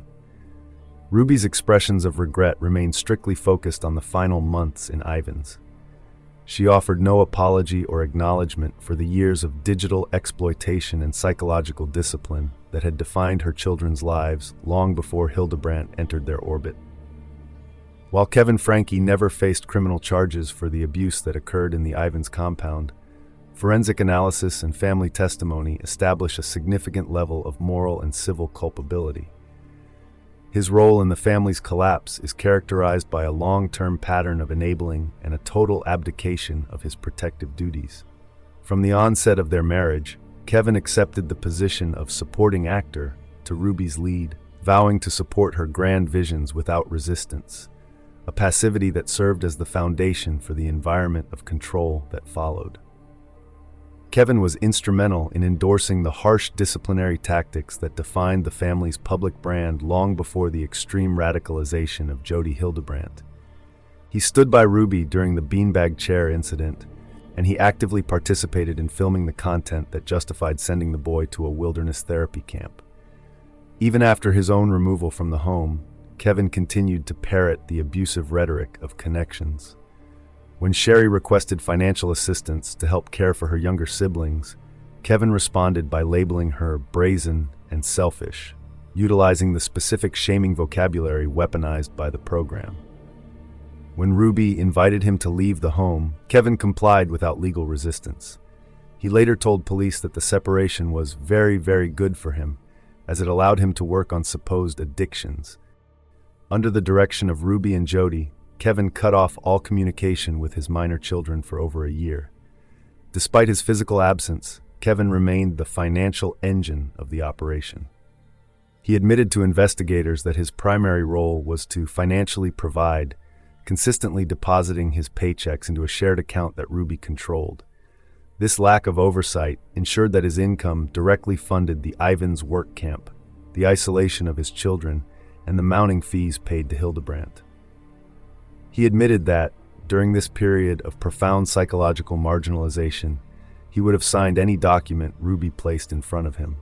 Ruby's expressions of regret remained strictly focused on the final months in Ivins. She offered no apology or acknowledgement for the years of digital exploitation and psychological discipline that had defined her children's lives long before Hildebrandt entered their orbit. While Kevin Franke never faced criminal charges for the abuse that occurred in the Ivins compound, forensic analysis and family testimony establish a significant level of moral and civil culpability. His role in the family's collapse is characterized by a long-term pattern of enabling and a total abdication of his protective duties. From the onset of their marriage, Kevin accepted the position of supporting actor to Ruby's lead, vowing to support her grand visions without resistance, a passivity that served as the foundation for the environment of control that followed. Kevin was instrumental in endorsing the harsh disciplinary tactics that defined the family's public brand long before the extreme radicalization of Jodi Hildebrandt. He stood by Ruby during the beanbag chair incident, and he actively participated in filming the content that justified sending the boy to a wilderness therapy camp. Even after his own removal from the home, Kevin continued to parrot the abusive rhetoric of connections. When Sherry requested financial assistance to help care for her younger siblings, Kevin responded by labeling her brazen and selfish, utilizing the specific shaming vocabulary weaponized by the program. When Ruby invited him to leave the home, Kevin complied without legal resistance. He later told police that the separation was very, very good for him, as it allowed him to work on supposed addictions. Under the direction of Ruby and Jodi, Kevin cut off all communication with his minor children for over a year. Despite his physical absence, Kevin remained the financial engine of the operation. He admitted to investigators that his primary role was to financially provide, consistently depositing his paychecks into a shared account that Ruby controlled. This lack of oversight ensured that his income directly funded the Ivins work camp, the isolation of his children, and the mounting fees paid to Hildebrandt. He admitted that, during this period of profound psychological marginalization, he would have signed any document Ruby placed in front of him.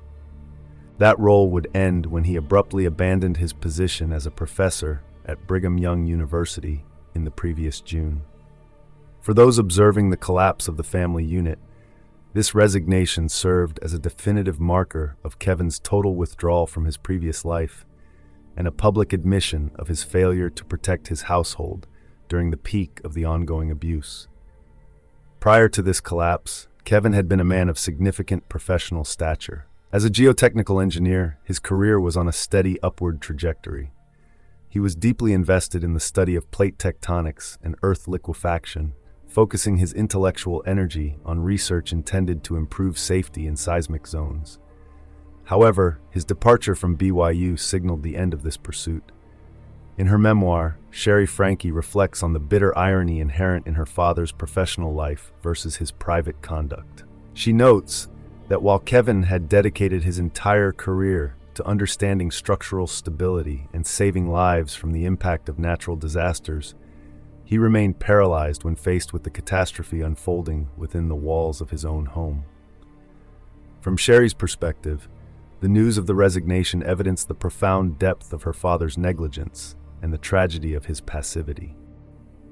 That role would end when he abruptly abandoned his position as a professor at Brigham Young University in the previous June. For those observing the collapse of the family unit, this resignation served as a definitive marker of Kevin's total withdrawal from his previous life and a public admission of his failure to protect his household during the peak of the ongoing abuse. Prior to this collapse, Kevin had been a man of significant professional stature. As a geotechnical engineer, his career was on a steady upward trajectory. He was deeply invested in the study of plate tectonics and earth liquefaction, focusing his intellectual energy on research intended to improve safety in seismic zones. However, his departure from BYU signaled the end of this pursuit. In her memoir, Sherry Franke reflects on the bitter irony inherent in her father's professional life versus his private conduct. She notes that while Kevin had dedicated his entire career to understanding structural stability and saving lives from the impact of natural disasters, he remained paralyzed when faced with the catastrophe unfolding within the walls of his own home. From Sherry's perspective, the news of the resignation evidenced the profound depth of her father's negligence and the tragedy of his passivity.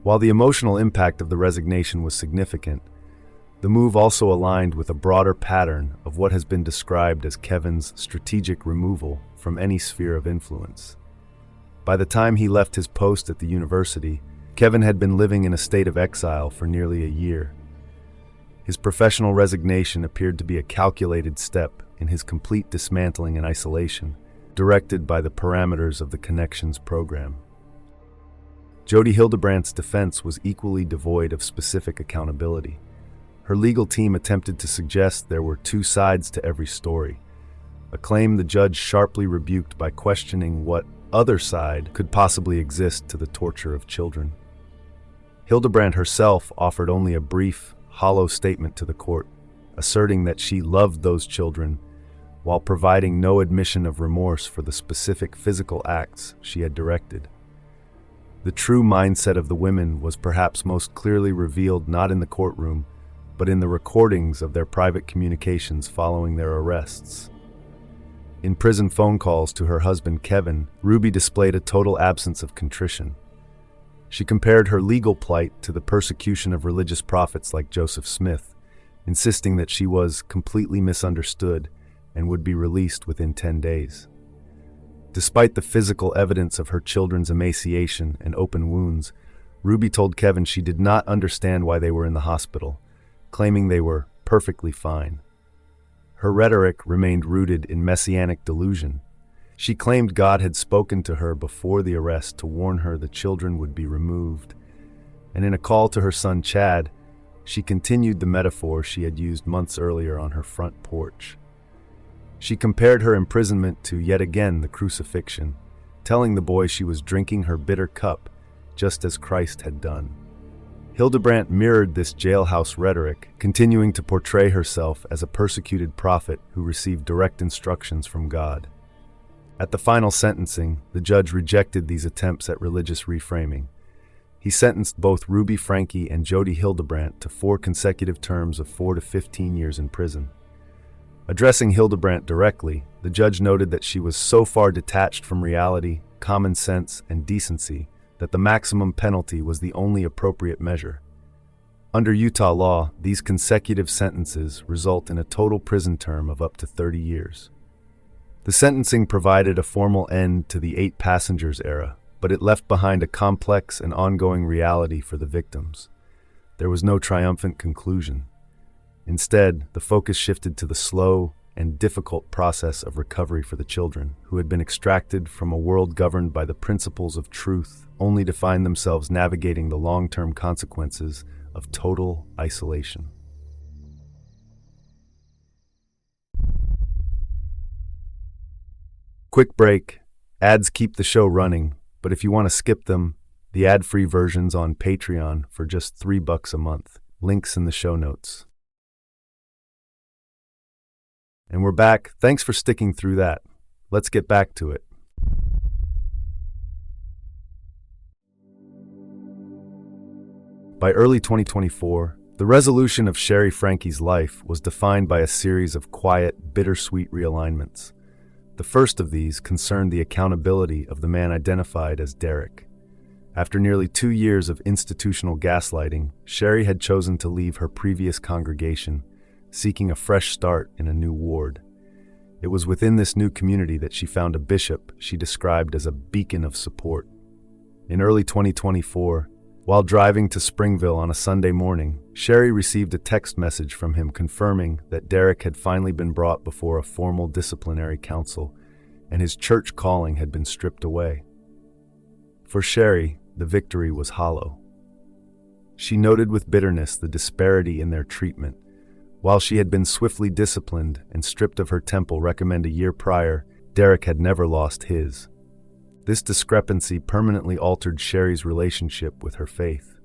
While the emotional impact of the resignation was significant, the move also aligned with a broader pattern of what has been described as Kevin's strategic removal from any sphere of influence. By the time he left his post at the university, Kevin had been living in a state of exile for nearly a year. His professional resignation appeared to be a calculated step in his complete dismantling and isolation, directed by the parameters of the Connections program. Jodi Hildebrandt's defense was equally devoid of specific accountability. Her legal team attempted to suggest there were two sides to every story, a claim the judge sharply rebuked by questioning what other side could possibly exist to the torture of children. Hildebrandt herself offered only a brief, hollow statement to the court, asserting that she loved those children while providing no admission of remorse for the specific physical acts she had directed. The true mindset of the women was perhaps most clearly revealed not in the courtroom, but in the recordings of their private communications following their arrests. In prison phone calls to her husband Kevin, Ruby displayed a total absence of contrition. She compared her legal plight to the persecution of religious prophets like Joseph Smith, insisting that she was completely misunderstood and would be released within 10 days. Despite the physical evidence of her children's emaciation and open wounds, Ruby told Kevin she did not understand why they were in the hospital, claiming they were perfectly fine. Her rhetoric remained rooted in messianic delusion. She claimed God had spoken to her before the arrest to warn her the children would be removed, and in a call to her son Chad, she continued the metaphor she had used months earlier on her front porch. She compared her imprisonment to yet again the crucifixion, telling the boy she was drinking her bitter cup, just as Christ had done. Hildebrandt mirrored this jailhouse rhetoric, continuing to portray herself as a persecuted prophet who received direct instructions from God. At the final sentencing, the judge rejected these attempts at religious reframing. He sentenced both Ruby Franke and Jodi Hildebrandt to 4 consecutive terms of 4 to 15 years in prison. Addressing Hildebrandt directly, the judge noted that she was so far detached from reality, common sense, and decency that the maximum penalty was the only appropriate measure. Under Utah law, these consecutive sentences result in a total prison term of up to 30 years. The sentencing provided a formal end to the 8 passengers era, but it left behind a complex and ongoing reality for the victims. There was no triumphant conclusion. Instead, the focus shifted to the slow and difficult process of recovery for the children, who had been extracted from a world governed by the principles of truth, only to find themselves navigating the long-term consequences of total isolation. Quick break. Ads keep the show running, but if you want to skip them, the ad-free version's on Patreon for just $3 a month. Links in the show notes. And we're back. Thanks for sticking through that. Let's get back to it. By early 2024, the resolution of Sherry Franke's life was defined by a series of quiet, bittersweet realignments. The first of these concerned the accountability of the man identified as Derek. After nearly 2 years of institutional gaslighting, Sherry had chosen to leave her previous congregation, seeking a fresh start in a new ward. It was within this new community that she found a bishop she described as a beacon of support. In early 2024, while driving to Springville on a Sunday morning, Sherry received a text message from him confirming that Derek had finally been brought before a formal disciplinary council, and his church calling had been stripped away. For Sherry, the victory was hollow. She noted with bitterness the disparity in their treatment. While she had been swiftly disciplined and stripped of her temple recommend a year prior, Derek had never lost his. This discrepancy permanently altered Sherry's relationship with her faith.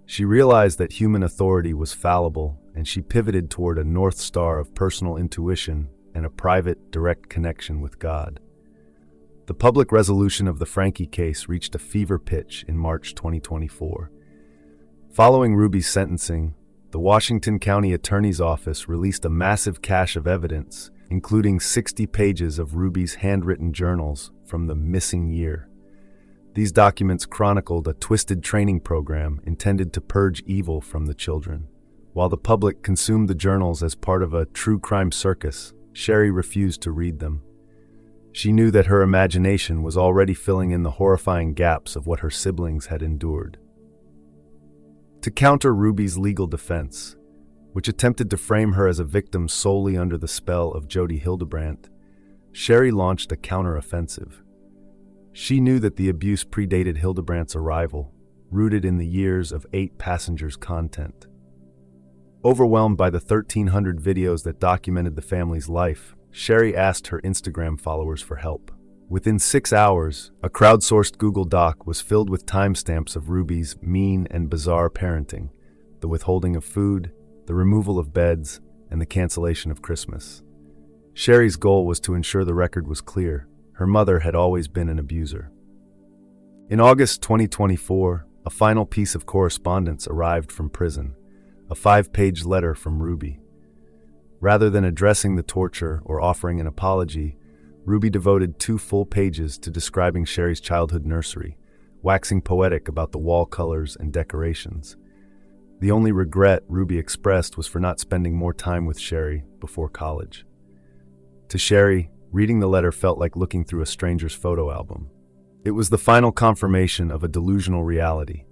She realized that human authority was fallible, and she pivoted toward a north star of personal intuition and a private, direct connection with God. The public resolution of the Franke case reached a fever pitch in March 2024. Following Ruby's sentencing, the Washington County Attorney's Office released a massive cache of evidence, including 60 pages of Ruby's handwritten journals from the missing year. These documents chronicled a twisted training program intended to purge evil from the children. While the public consumed the journals as part of a true crime circus, Sherry refused to read them. She knew that her imagination was already filling in the horrifying gaps of what her siblings had endured. To counter Ruby's legal defense, which attempted to frame her as a victim solely under the spell of Jodi Hildebrandt, Sherry launched a counteroffensive. She knew that the abuse predated Hildebrandt's arrival, rooted in the years of 8 Passengers content. Overwhelmed by the 1,300 videos that documented the family's life, Sherry asked her Instagram followers for help. Within 6 hours, a crowdsourced Google Doc was filled with timestamps of Ruby's mean and bizarre parenting, the withholding of food, the removal of beds, and the cancellation of Christmas. Sherry's goal was to ensure the record was clear. Her mother had always been an abuser. In August 2024, a final piece of correspondence arrived from prison, a 5-page letter from Ruby. Rather than addressing the torture or offering an apology, Ruby devoted 2 full pages to describing Sherry's childhood nursery, waxing poetic about the wall colors and decorations. The only regret Ruby expressed was for not spending more time with Sherry before college. To Sherry, reading the letter felt like looking through a stranger's photo album. It was the final confirmation of a delusional reality.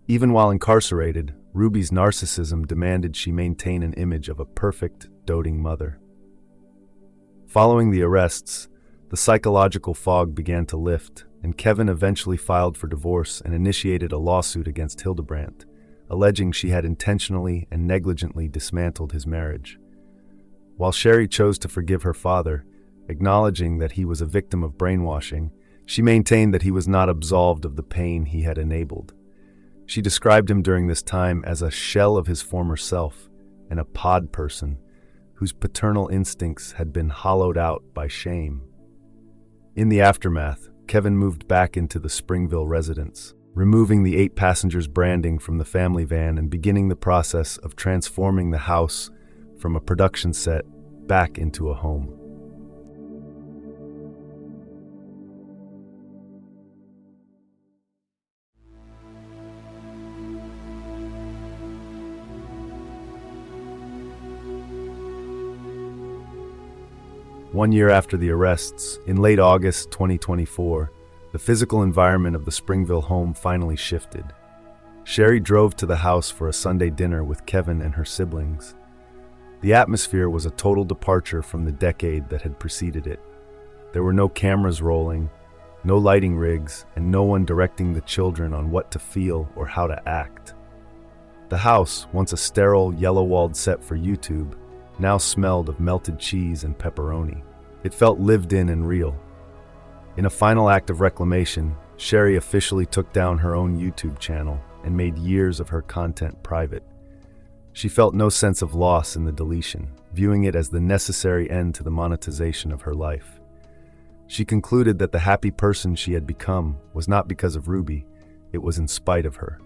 Even while incarcerated, Ruby's narcissism demanded she maintain an image of a perfect, doting mother. Following the arrests, the psychological fog began to lift, and Kevin eventually filed for divorce and initiated a lawsuit against Hildebrandt, alleging she had intentionally and negligently dismantled his marriage. While Sherry chose to forgive her father, acknowledging that he was a victim of brainwashing, she maintained that he was not absolved of the pain he had enabled. She described him during this time as a shell of his former self and a pod person whose paternal instincts had been hollowed out by shame. In the aftermath, Kevin moved back into the Springville residence, removing the 8 Passengers branding from the family van and beginning the process of transforming the house from a production set back into a home. One year after the arrests, in late August 2024, the physical environment of the Springville home finally shifted. Sherry drove to the house for a Sunday dinner with Kevin and her siblings. The atmosphere was a total departure from the decade that had preceded it. There were no cameras rolling, no lighting rigs, and no one directing the children on what to feel or how to act. The house, once a sterile, yellow-walled set for YouTube, now smelled of melted cheese and pepperoni. It felt lived in and real. In a final act of reclamation, Sherry officially took down her own YouTube channel and made years of her content private. She felt no sense of loss in the deletion, viewing it as the necessary end to the monetization of her life. She concluded that the happy person she had become was not because of Ruby, it was in spite of her.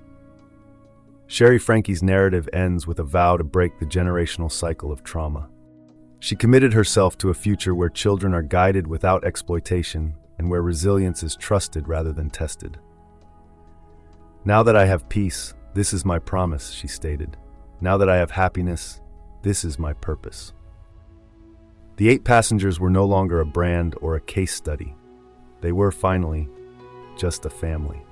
Sherry Frankie's narrative ends with a vow to break the generational cycle of trauma. She committed herself to a future where children are guided without exploitation and where resilience is trusted rather than tested. "Now that I have peace, this is my promise," she stated. "Now that I have happiness, this is my purpose." The 8 Passengers were no longer a brand or a case study. They were finally just a family.